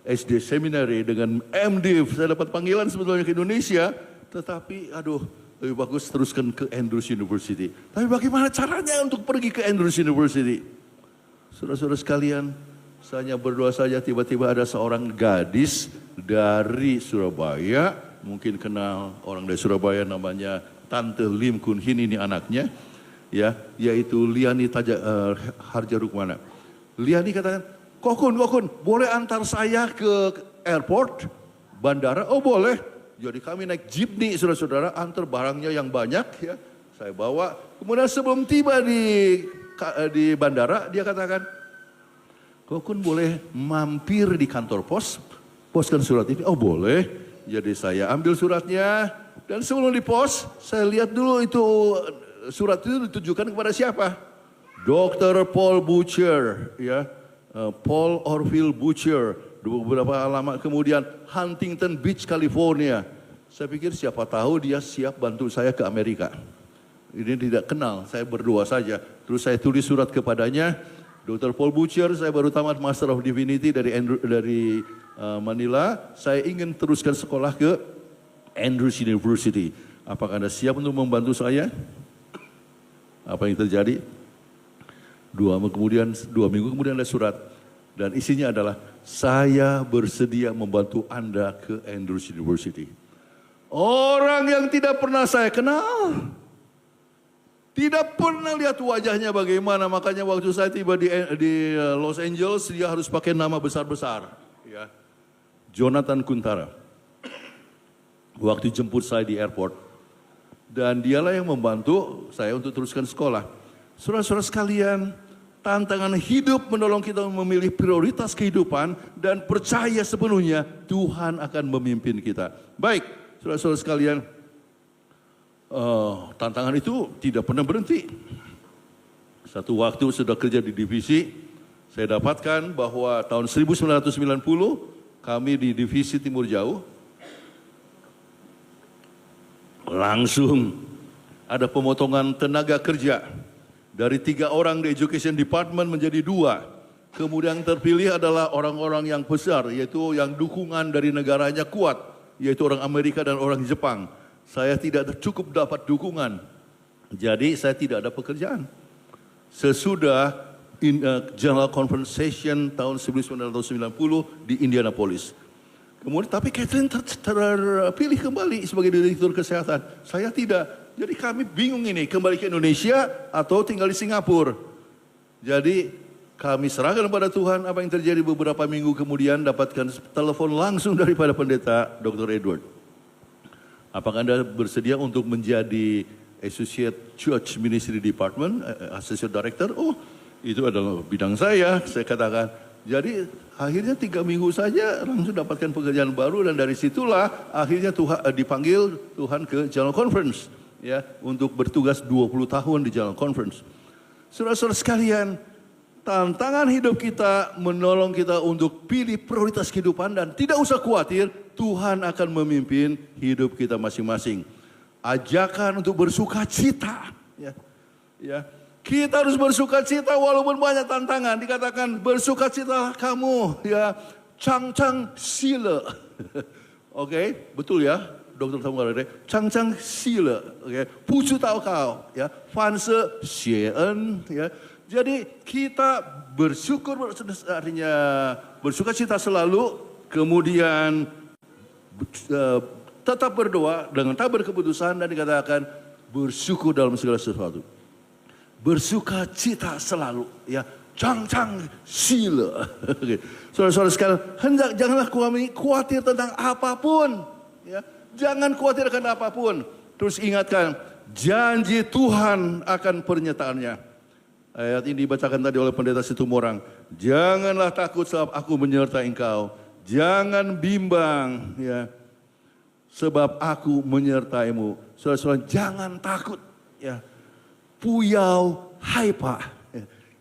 SD Seminary dengan MDiv, saya dapat panggilan sebetulnya ke Indonesia. Tetapi lebih bagus teruskan ke Andrews University. Tapi bagaimana caranya untuk pergi ke Andrews University? Saudara-saudara sekalian, saya hanya berdoa saja tiba-tiba ada seorang gadis dari Surabaya. Mungkin kenal orang dari Surabaya namanya Tante Lim Kun Hin, ini anaknya. Ya, yaitu Liani Harja Rukmana. Liani katakan, Kokun, boleh antar saya ke airport, bandara? Boleh. Jadi kami naik jeepney, saudara-saudara, antar barangnya yang banyak, ya. Saya bawa. Kemudian sebelum tiba di bandara, dia katakan, Kokun boleh mampir di kantor poskan surat ini? Boleh. Jadi saya ambil suratnya, dan sebelum dipos, saya lihat dulu itu surat itu ditujukan kepada siapa? Dr. Paul Butcher, ya. Paul Orville Butcher. Beberapa lama kemudian Huntington Beach, California. Saya pikir siapa tahu dia siap bantu saya ke Amerika. Ini tidak kenal, saya berdua saja. Terus saya tulis surat kepadanya, Dr. Paul Butcher, saya baru tamat Master of Divinity dari Manila. Saya ingin teruskan sekolah ke Andrews University. Apakah Anda siap untuk membantu saya? Apa yang terjadi? 2 minggu kemudian ada surat. Dan isinya adalah, saya bersedia membantu Anda ke Andrews University. Orang yang tidak pernah saya kenal. Tidak pernah lihat wajahnya bagaimana. Makanya waktu saya tiba di Los Angeles, dia harus pakai nama besar-besar. Ya. Jonathan Kuntara. Waktu jemput saya di airport. Dan dialah yang membantu saya untuk teruskan sekolah. Saudara-saudara sekalian, tantangan hidup menolong kita memilih prioritas kehidupan dan percaya sepenuhnya Tuhan akan memimpin kita. Baik, saudara-saudara sekalian, tantangan itu tidak pernah berhenti. Satu waktu sudah kerja di divisi, saya dapatkan bahwa tahun 1990 kami di divisi Timur Jauh, langsung ada pemotongan tenaga kerja. Dari 3 orang di Education Department menjadi 2. Kemudian terpilih adalah orang-orang yang besar, yaitu yang dukungan dari negaranya kuat, yaitu orang Amerika dan orang Jepang. Saya tidak cukup dapat dukungan, jadi saya tidak ada pekerjaan. Sesudah General Conference Session tahun 1990 di Indianapolis. Kemudian tapi Catherine terpilih kembali sebagai direktur kesehatan. Saya tidak. Jadi kami bingung ini, kembali ke Indonesia atau tinggal di Singapura. Jadi kami serahkan kepada Tuhan. Apa yang terjadi beberapa minggu kemudian, dapatkan telepon langsung daripada pendeta Dr. Edward. Apakah Anda bersedia untuk menjadi Associate Church Ministry Department, Associate Director? Oh, itu adalah bidang saya katakan. Jadi akhirnya 3 minggu saja langsung dapatkan pekerjaan baru, dan dari situlah akhirnya dipanggil Tuhan ke General Conference, ya, untuk bertugas 20 tahun di General Conference. Saudara-saudara sekalian, tantangan hidup kita menolong kita untuk pilih prioritas kehidupan, dan tidak usah khawatir, Tuhan akan memimpin hidup kita masing-masing. Ajakan untuk bersuka cita, ya. Kita harus bersuka cita walaupun banyak tantangan. Dikatakan bersuka cita kamu, ya, chang sila. Oke, betul ya, Dokter Samuel. Chang sila, oke, pucu tau kau, ya, fanse xien, ya. Jadi kita bersyukur, artinya bersuka cita selalu, kemudian tetap berdoa dengan tabur keputusan, dan dikatakan bersyukur dalam segala sesuatu. Bersuka cita selalu, ya, chang sila. Saudara-saudara sekalian, janganlah kami khawatir tentang apapun, ya, jangan khawatir akan apapun. Terus ingatkan, janji Tuhan akan pernyataannya. Ayat ini dibacakan tadi oleh pendeta Situmorang. Janganlah takut sebab aku menyertai engkau. Jangan bimbang, ya, sebab aku menyertaimu. Saudara-saudara, jangan takut, ya. Puyau haipa,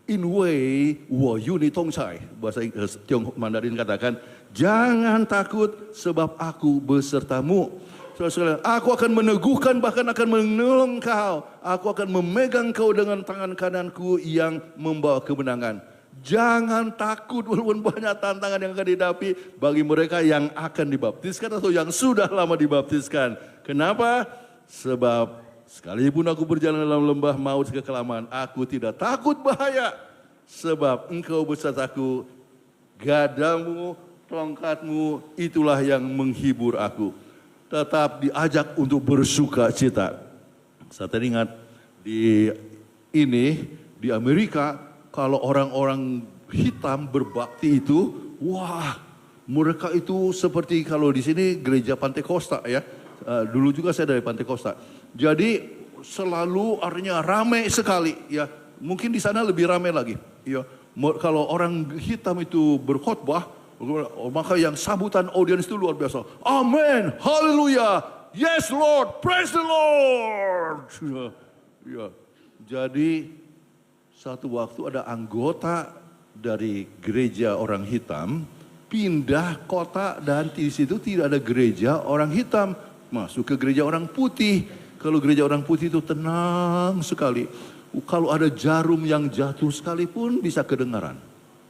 in wei wo yuni tongcai. Bahasa Tiongkok Mandarin katakan, jangan takut sebab aku besertamu. Saudara-saudara, aku akan meneguhkan, bahkan akan menolong kau. Aku akan memegang kau dengan tangan kananku yang membawa kemenangan. Jangan takut walaupun banyak tantangan yang akan dihadapi bagi mereka yang akan dibaptiskan atau yang sudah lama dibaptiskan. Kenapa? Sebab sekalipun aku berjalan dalam lembah maut kekelaman, aku tidak takut bahaya. Sebab engkau besertaku, gadamu, tongkatmu, itulah yang menghibur aku. Tetap diajak untuk bersuka cita. Saya teringat di Amerika, kalau orang-orang hitam berbakti itu, wah, mereka itu seperti kalau di sini gereja Pantai Costa, ya. Dulu juga saya dari Pantai Costa. Jadi selalu artinya ramai sekali, ya. Mungkin di sana lebih ramai lagi, ya. Kalau orang hitam itu berkhotbah, maka yang sambutan audiens itu luar biasa. Amin, haleluya, yes Lord, praise the Lord. Ya. Jadi satu waktu ada anggota dari gereja orang hitam pindah kota, dan di situ tidak ada gereja orang hitam, masuk ke gereja orang putih. Kalau gereja orang putih itu tenang sekali. Kalau ada jarum yang jatuh sekalipun bisa kedengaran.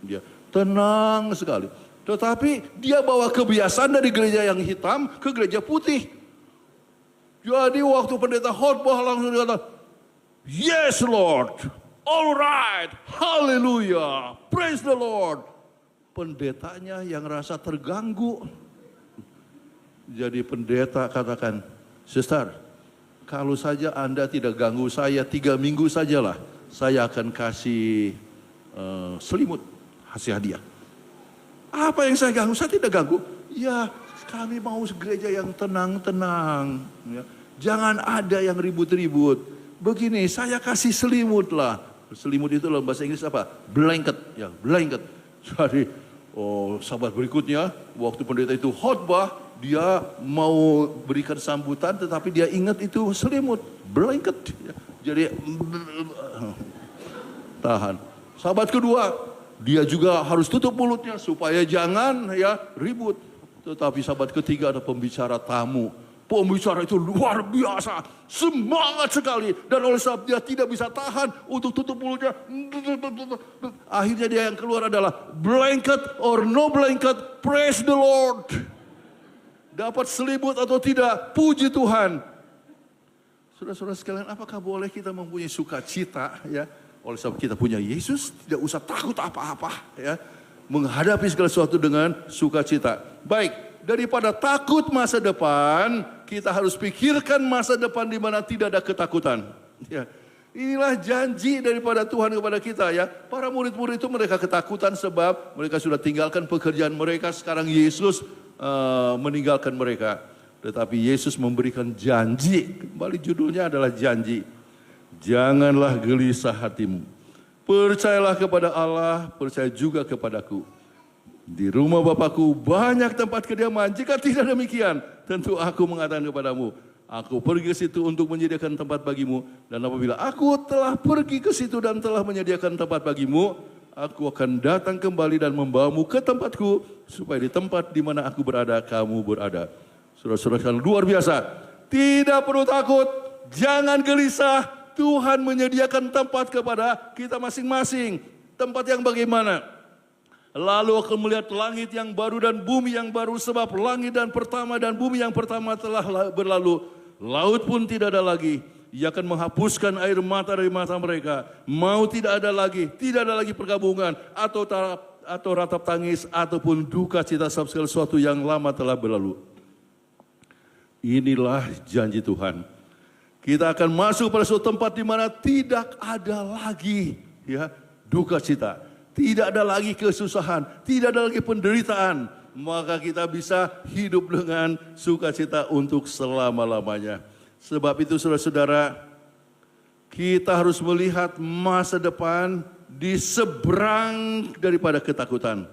Dia tenang sekali. Tetapi dia bawa kebiasaan dari gereja yang hitam ke gereja putih. Jadi waktu pendeta khotbah langsung dia kata, "Yes Lord, all right, hallelujah, praise the Lord." Pendetanya yang rasa terganggu. Jadi pendeta katakan, "Sister, kalau saja Anda tidak ganggu saya 3 minggu sajalah, saya akan kasih selimut, kasih hadiah." Apa yang saya ganggu? Saya tidak ganggu. Ya, kami mau gereja yang tenang-tenang. Ya. Jangan ada yang ribut-ribut. Begini, saya kasih selimut lah. Selimut itu dalam bahasa Inggris apa? Blanket. Ya, blanket. Jadi, sahabat berikutnya, waktu pendeta itu khotbah, dia mau berikan sambutan, tetapi dia ingat itu selimut, blanket. Ya. Jadi, tahan. Sahabat kedua, dia juga harus tutup mulutnya supaya jangan ya ribut. Tetapi sahabat ketiga ada pembicara tamu. Pembicara itu luar biasa, semangat sekali. Dan oleh sebab dia tidak bisa tahan untuk tutup mulutnya. Akhirnya dia yang keluar adalah blanket or no blanket, praise the Lord. Dapat selimut atau tidak, puji Tuhan. Saudara-saudara sekalian, apakah boleh kita mempunyai sukacita ya? Oleh sebab kita punya Yesus, tidak usah takut apa-apa ya. Menghadapi segala sesuatu dengan sukacita. Baik, daripada takut masa depan, kita harus pikirkan masa depan di mana tidak ada ketakutan. Ya. Inilah janji daripada Tuhan kepada kita ya. Para murid-murid itu mereka ketakutan sebab mereka sudah tinggalkan pekerjaan mereka. Sekarang Yesus meninggalkan mereka. Tetapi Yesus memberikan janji. Kembali judulnya adalah janji. Janganlah gelisah hatimu. Percayalah kepada Allah, percaya juga kepadaku. Di rumah Bapakku banyak tempat kediaman. Jika tidak demikian, tentu aku mengatakan kepadamu, aku pergi ke situ untuk menyediakan tempat bagimu. Dan apabila aku telah pergi ke situ dan telah menyediakan tempat bagimu, aku akan datang kembali dan membawamu ke tempatku, supaya di tempat di mana aku berada, kamu berada. Saudara-saudara luar biasa. Tidak perlu takut, jangan gelisah. Tuhan menyediakan tempat kepada kita masing-masing. Tempat yang bagaimana? Lalu akan melihat langit yang baru dan bumi yang baru, sebab langit dan pertama dan bumi yang pertama telah berlalu. Laut pun tidak ada lagi. Ia akan menghapuskan air mata dari mata mereka. Mau tidak ada lagi pergabungan atau ratap tangis ataupun duka cita, sebab segala sesuatu yang lama telah berlalu. Inilah janji Tuhan. Kita akan masuk pada suatu tempat di mana tidak ada lagi ya duka cita. Tidak ada lagi kesusahan, tidak ada lagi penderitaan. Maka kita bisa hidup dengan sukacita untuk selama-lamanya. Sebab itu saudara-saudara, kita harus melihat masa depan di seberang daripada ketakutan.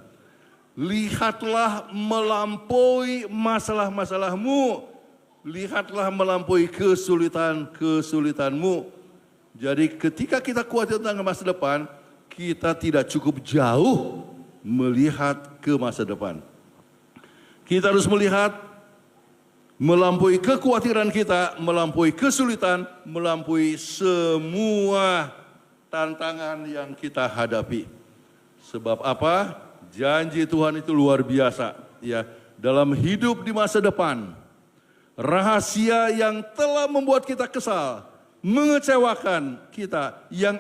Lihatlah melampaui masalah-masalahmu. Lihatlah melampaui kesulitanmu. Jadi ketika kita khawatir tentang masa depan, kita tidak cukup jauh melihat ke masa depan. Kita harus melihat melampaui kekhawatiran kita, melampaui kesulitan, melampaui semua tantangan yang kita hadapi. Sebab apa? Janji Tuhan itu luar biasa. Ya, dalam hidup di masa depan, rahasia yang telah membuat kita kesal, mengecewakan kita, yang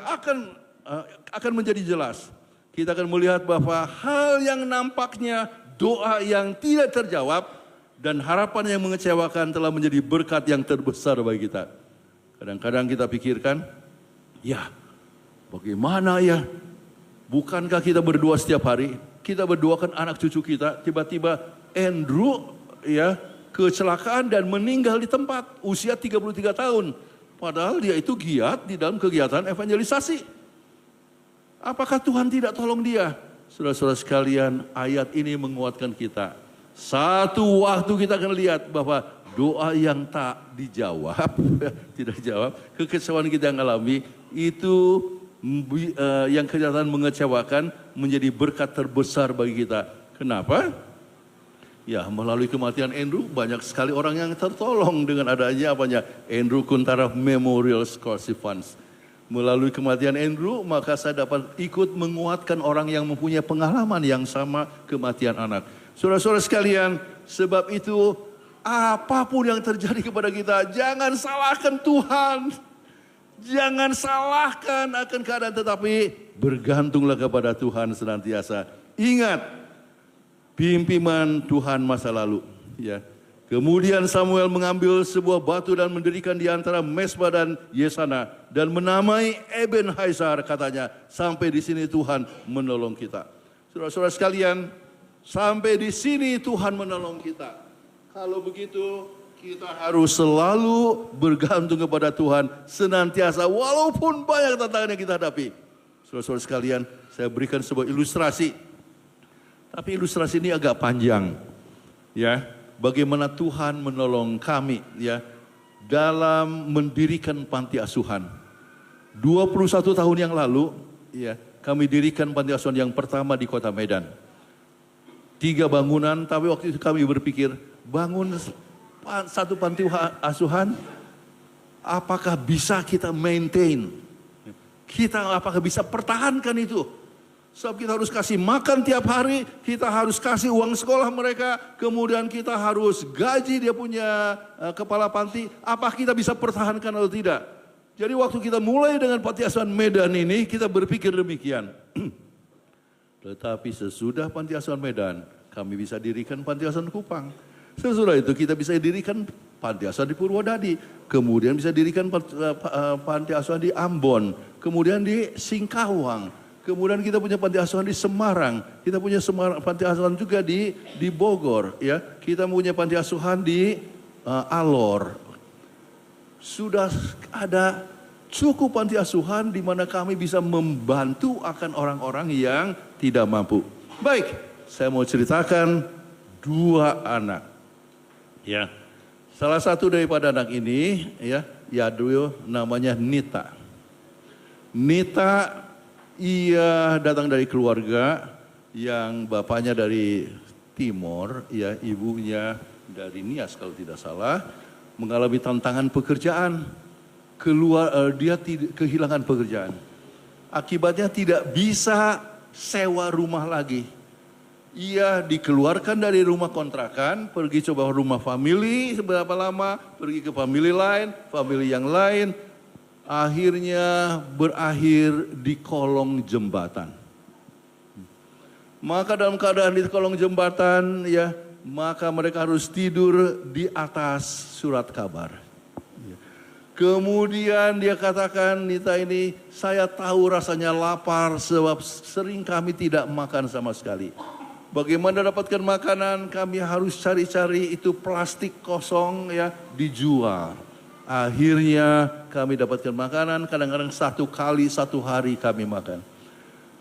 akan menjadi jelas. Kita akan melihat bahwa hal yang nampaknya doa yang tidak terjawab dan harapan yang mengecewakan telah menjadi berkat yang terbesar bagi kita. Kadang-kadang kita pikirkan, ya bagaimana ya? Bukankah kita berdoa setiap hari? Kita berdoakan anak cucu kita, tiba-tiba Andrew ya kecelakaan dan meninggal di tempat usia 33 tahun. Padahal dia itu giat di dalam kegiatan evangelisasi. Apakah Tuhan tidak tolong dia? Saudara-saudara sekalian, ayat ini menguatkan kita. Satu waktu kita akan lihat bahwa doa yang tak dijawab, tidak dijawab, kekecewaan kita yang alami, itu yang kenyataan mengecewakan menjadi berkat terbesar bagi kita. Kenapa? Ya, melalui kematian Andrew banyak sekali orang yang tertolong dengan adanya Andrew Kuntara Memorial Scholarship Funds. Melalui kematian Andrew, maka saya dapat ikut menguatkan orang yang mempunyai pengalaman yang sama kematian anak. Saudara-saudara sekalian, sebab itu apapun yang terjadi kepada kita, jangan salahkan Tuhan. Jangan salahkan akan keadaan, tetapi bergantunglah kepada Tuhan senantiasa. Ingat pimpinan Tuhan masa lalu. Ya. Kemudian Samuel mengambil sebuah batu dan mendirikan di antara Mesbah dan Yesana dan menamai Ebenhaizar, katanya, sampai di sini Tuhan menolong kita. Saudara-saudara sekalian, sampai di sini Tuhan menolong kita. Kalau begitu, kita harus selalu bergantung kepada Tuhan senantiasa walaupun banyak tantangan yang kita hadapi. Saudara-saudara sekalian, saya berikan sebuah ilustrasi. Tapi ilustrasi ini agak panjang, ya. Bagaimana Tuhan menolong kami, ya, dalam mendirikan panti asuhan. 21 tahun yang lalu, ya, kami dirikan panti asuhan yang pertama di Kota Medan. 3 bangunan, tapi waktu itu kami berpikir, bangun satu panti asuhan, apakah bisa kita maintain? Kita apakah bisa pertahankan itu? Sebab kita harus kasih makan tiap hari, kita harus kasih uang sekolah mereka, kemudian kita harus gaji dia punya kepala panti. Apa kita bisa pertahankan atau tidak? Jadi waktu kita mulai dengan panti asuhan Medan ini, kita berpikir demikian. Tetapi sesudah panti asuhan Medan, kami bisa dirikan panti asuhan Kupang. Sesudah itu kita bisa dirikan panti asuhan di Purwodadi, kemudian bisa dirikan panti asuhan di Ambon, kemudian di Singkawang. Kemudian kita punya panti asuhan di Semarang, kita punya panti asuhan juga di Bogor, ya. Kita punya panti asuhan di Alor. Sudah ada cukup panti asuhan di mana kami bisa membantu akan orang-orang yang tidak mampu. Baik, saya mau ceritakan 2 anak. Ya. Salah satu daripada anak ini, ya, namanya Nita. Nita, ia datang dari keluarga yang bapaknya dari Timor, ya, ibunya dari Nias kalau tidak salah, mengalami tantangan pekerjaan. Dia kehilangan pekerjaan. Akibatnya tidak bisa sewa rumah lagi. Ia dikeluarkan dari rumah kontrakan, pergi coba rumah family seberapa lama, pergi ke family lain, family yang lain. Akhirnya berakhir di kolong jembatan. Maka dalam keadaan di kolong jembatan, ya, maka mereka harus tidur di atas surat kabar. Kemudian dia katakan, Nita ini, saya tahu rasanya lapar sebab sering kami tidak makan sama sekali. Bagaimana dapatkan makanan? Kami harus cari-cari itu plastik kosong, ya, dijual. Akhirnya kami dapatkan makanan, kadang-kadang 1 kali 1 hari kami makan.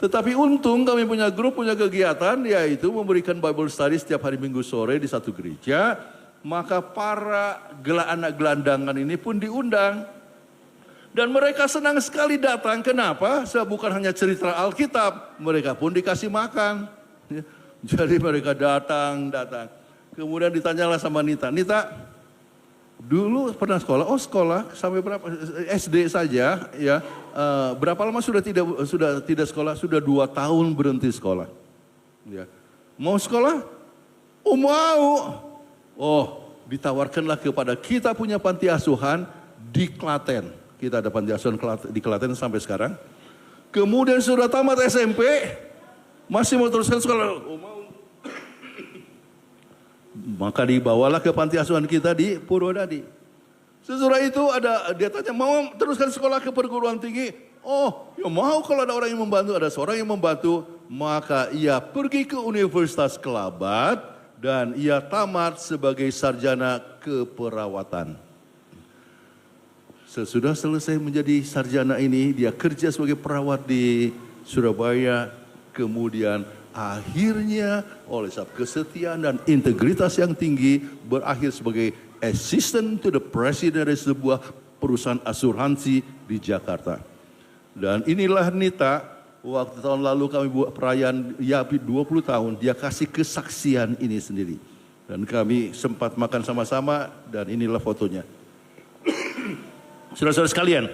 Tetapi untung kami punya grup, punya kegiatan, yaitu memberikan Bible study setiap hari Minggu sore di satu gereja. Maka para anak gelandangan ini pun diundang. Dan mereka senang sekali datang, kenapa? Sebab bukan hanya cerita Alkitab, mereka pun dikasih makan. Jadi mereka datang. Kemudian ditanyalah sama Nita, Nita, dulu pernah sekolah? Oh, sekolah sampai berapa? SD saja, ya. Berapa lama sudah tidak sekolah? Sudah 2 tahun berhenti sekolah. Ya. Mau sekolah? Oh, mau. Oh, ditawarkanlah kepada kita punya panti asuhan di Klaten. Kita ada panti asuhan di Klaten sampai sekarang. Kemudian sudah tamat SMP, masih mau teruskan sekolah. Oh, mau. Maka dibawalah ke panti asuhan kita di Purwodadi. Sesudah itu dia tanya, mau teruskan sekolah ke perguruan tinggi? Oh, ya mau kalau ada orang yang membantu, ada seorang yang membantu. Maka ia pergi ke Universitas Kelabat dan ia tamat sebagai sarjana keperawatan. Sesudah selesai menjadi sarjana ini, dia kerja sebagai perawat di Surabaya, kemudian akhirnya oleh sebab kesetiaan dan integritas yang tinggi berakhir sebagai assistant to the president dari sebuah perusahaan asuransi di Jakarta. Dan inilah Nita, waktu tahun lalu kami buat perayaan YAPI 20 tahun, dia kasih kesaksian ini sendiri. Dan kami sempat makan sama-sama dan inilah fotonya. Saudara-saudara sekalian,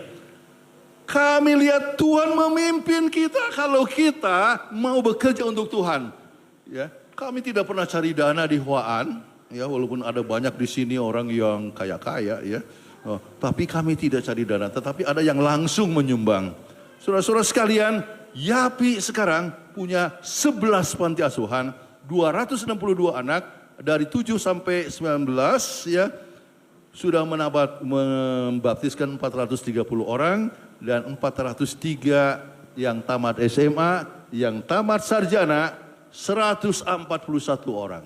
kami lihat Tuhan memimpin kita kalau kita mau bekerja untuk Tuhan. Ya, kami tidak pernah cari dana di Hoaan, ya walaupun ada banyak di sini orang yang kaya-kaya, ya. Tapi kami tidak cari dana, tetapi ada yang langsung menyumbang. Saudara-saudara sekalian, YAPI sekarang punya 11 panti asuhan, 262 anak dari 7 sampai 19, ya. Sudah membaptiskan 430 orang dan 403 yang tamat SMA, yang tamat sarjana 141 orang.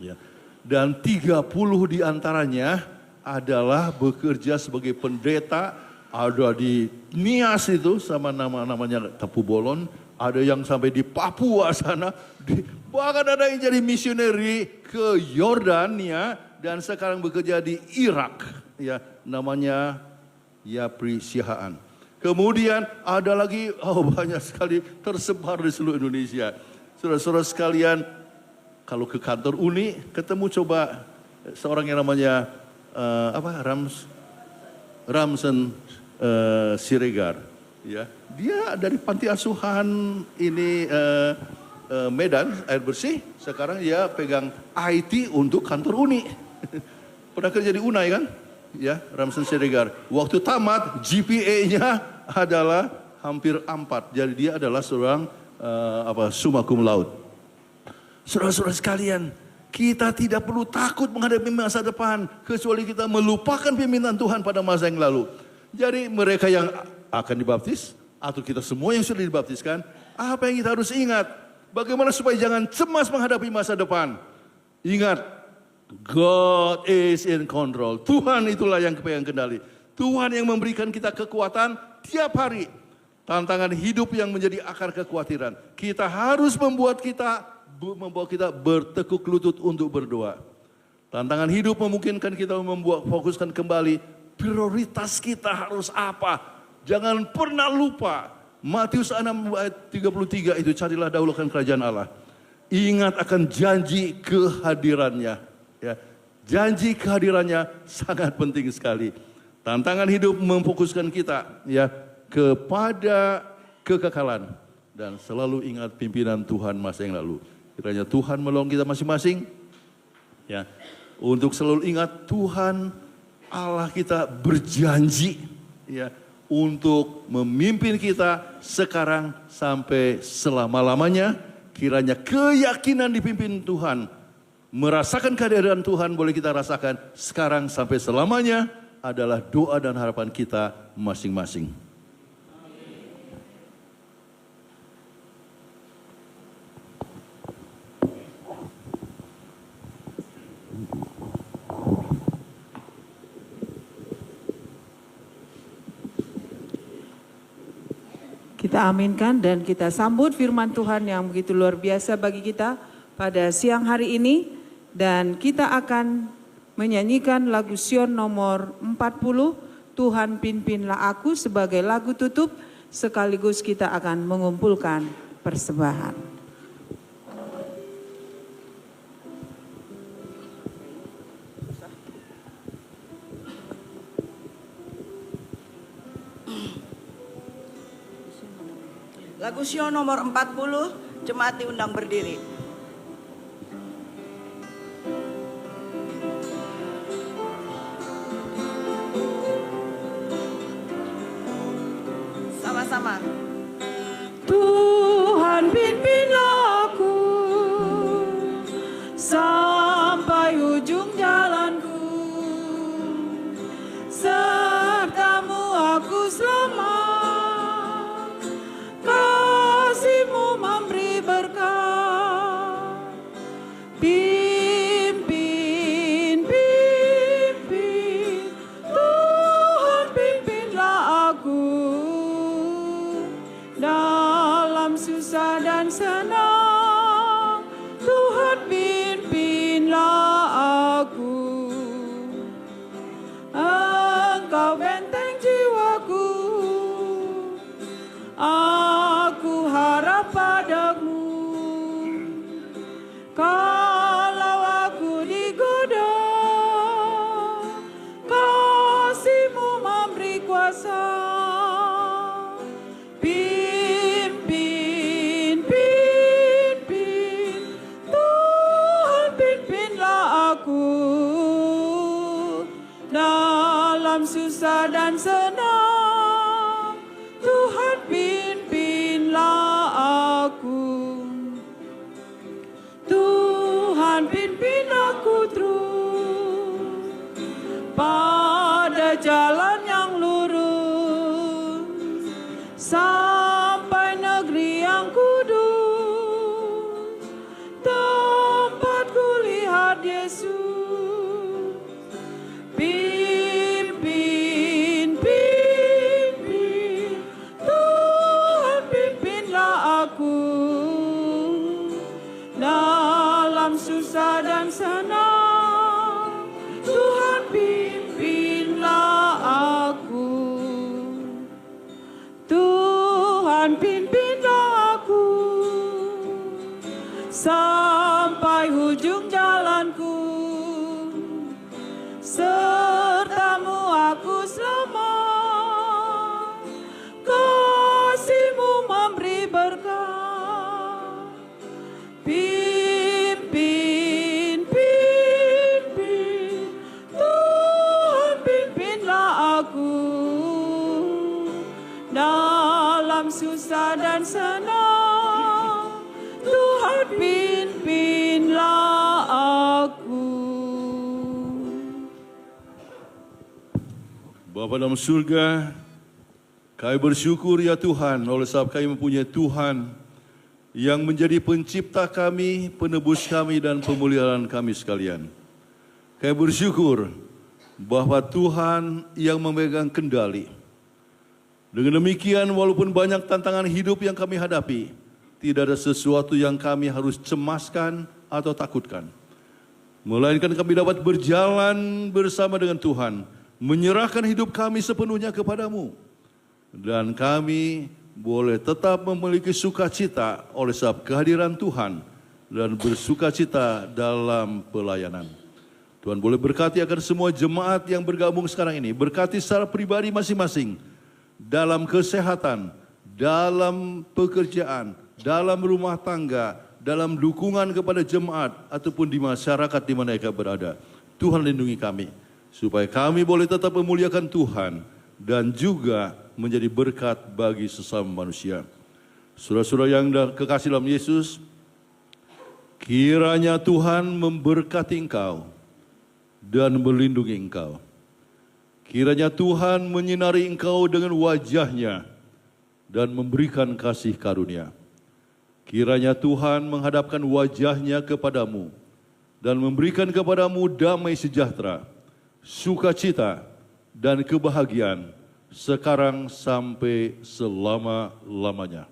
Ya. Dan 30 diantaranya adalah bekerja sebagai pendeta, ada di Nias itu sama namanya Tapu Bolon, ada yang sampai di Papua sana, bahkan ada yang jadi misioneri ke Yordania dan sekarang bekerja di Irak, ya namanya Yapri Sihaan. Kemudian ada lagi, banyak sekali tersebar di seluruh Indonesia. Saudara-saudara sekalian, kalau ke kantor Uni, ketemu coba seorang yang namanya Ramsen Siregar, ya dia dari panti asuhan ini Medan air bersih, sekarang dia pegang IT untuk kantor Uni. Pernah kerja di Unai kan? Ya, Ramsen Siregar. Waktu tamat GPA-nya adalah hampir 4. Jadi dia adalah seorang summa cum laude. Saudara-saudara sekalian, kita tidak perlu takut menghadapi masa depan kecuali kita melupakan pimpinan Tuhan pada masa yang lalu. Jadi mereka yang akan dibaptis atau kita semua yang sudah dibaptiskan, apa yang kita harus ingat? Bagaimana supaya jangan cemas menghadapi masa depan? Ingat, God is in control. Tuhan itulah yang pegang kendali. Tuhan yang memberikan kita kekuatan tiap hari. Tantangan hidup yang menjadi akar kekhawatiran. Kita harus membawa kita bertekuk lutut untuk berdoa. Tantangan hidup memungkinkan kita fokuskan kembali prioritas kita harus apa. Jangan pernah lupa Matius 6 ayat 33 itu, carilah dahulu kerajaan Allah. Ingat akan janji kehadirannya. Ya, janji kehadirannya sangat penting sekali. Tantangan hidup memfokuskan kita ya kepada kekekalan dan selalu ingat pimpinan Tuhan masa yang lalu. Kiranya Tuhan menolong kita masing-masing ya untuk selalu ingat Tuhan Allah kita berjanji ya untuk memimpin kita sekarang sampai selama-lamanya. Kiranya keyakinan dipimpin Tuhan, merasakan kehadiran Tuhan boleh kita rasakan sekarang sampai selamanya adalah doa dan harapan kita masing-masing. Kita aminkan dan kita sambut firman Tuhan yang begitu luar biasa bagi kita pada siang hari ini. Dan kita akan menyanyikan lagu Sion nomor 40, Tuhan pimpinlah aku, sebagai lagu tutup. Sekaligus kita akan mengumpulkan persembahan. Lagu Sion nomor 40, jemaat diundang berdiri. Sama-sama. Tuhan pimpinlah aku sampai ujung jalanku, sertamu aku selamat. Senang, Tuhan pimpinlah aku. Engkau benteng jiwaku, aku harap padamu. Kalau aku aku dalam susah dan senang. Tuhan pimpinlah aku, Tuhan pimpinlah aku sampai ujung jalanku. Sertamu aku selamat, kasih-Mu memberi berkat. Pimpin, pimpin, Tuhan pimpinlah aku dalam susah dan senang. Tuhan pimpinlah aku. Bapa dalam surga, kami bersyukur ya Tuhan, oleh sebab kami mempunyai Tuhan yang menjadi pencipta kami, penebus kami, dan pemeliharaan kami sekalian. Kami bersyukur bahwa Tuhan yang memegang kendali. Dengan demikian, walaupun banyak tantangan hidup yang kami hadapi, tidak ada sesuatu yang kami harus cemaskan atau takutkan. Melainkan kami dapat berjalan bersama dengan Tuhan, menyerahkan hidup kami sepenuhnya kepadamu. Dan kami boleh tetap memiliki sukacita oleh sebab kehadiran Tuhan dan bersukacita dalam pelayanan. Tuhan boleh berkati akan semua jemaat yang bergabung sekarang ini. Berkati secara pribadi masing-masing dalam kesehatan, dalam pekerjaan, dalam rumah tangga, dalam dukungan kepada jemaat ataupun di masyarakat di mana mereka berada. Tuhan lindungi kami supaya kami boleh tetap memuliakan Tuhan dan juga menjadi berkat bagi sesama manusia. Saudara-saudara yang kekasih dalam Yesus, kiranya Tuhan memberkati engkau dan melindungi engkau. Kiranya Tuhan menyinari engkau dengan wajah-Nya dan memberikan kasih karunia. Kiranya Tuhan menghadapkan wajah-Nya kepadamu dan memberikan kepadamu damai sejahtera, sukacita, dan kebahagiaan sekarang sampai selama-lamanya.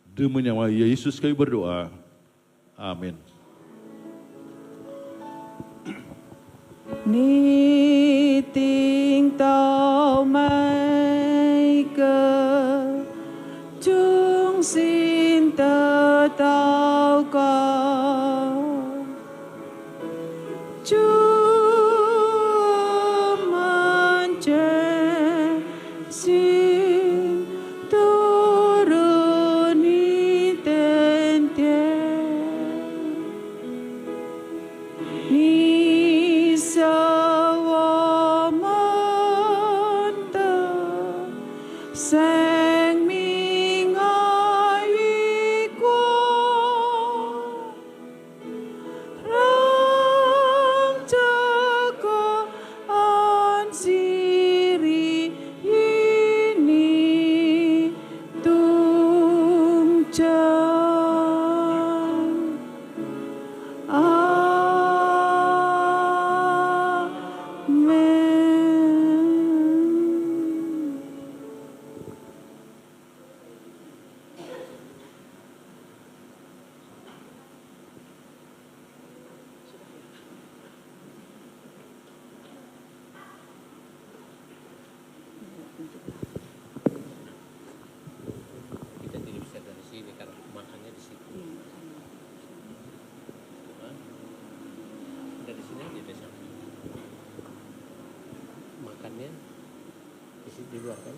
Demi nama Yesus kami berdoa. Amin. Ni ting tao mai cơ chúng xin tơ tao có Chúa man che xin turuni ten ni sawamanta sang minh ai qua rang jaga ansiri ini tung chan Amen. Kita tidak bisa dari sini karena makannya di situ. Dari sini aja bisa. Makannya di luar kan?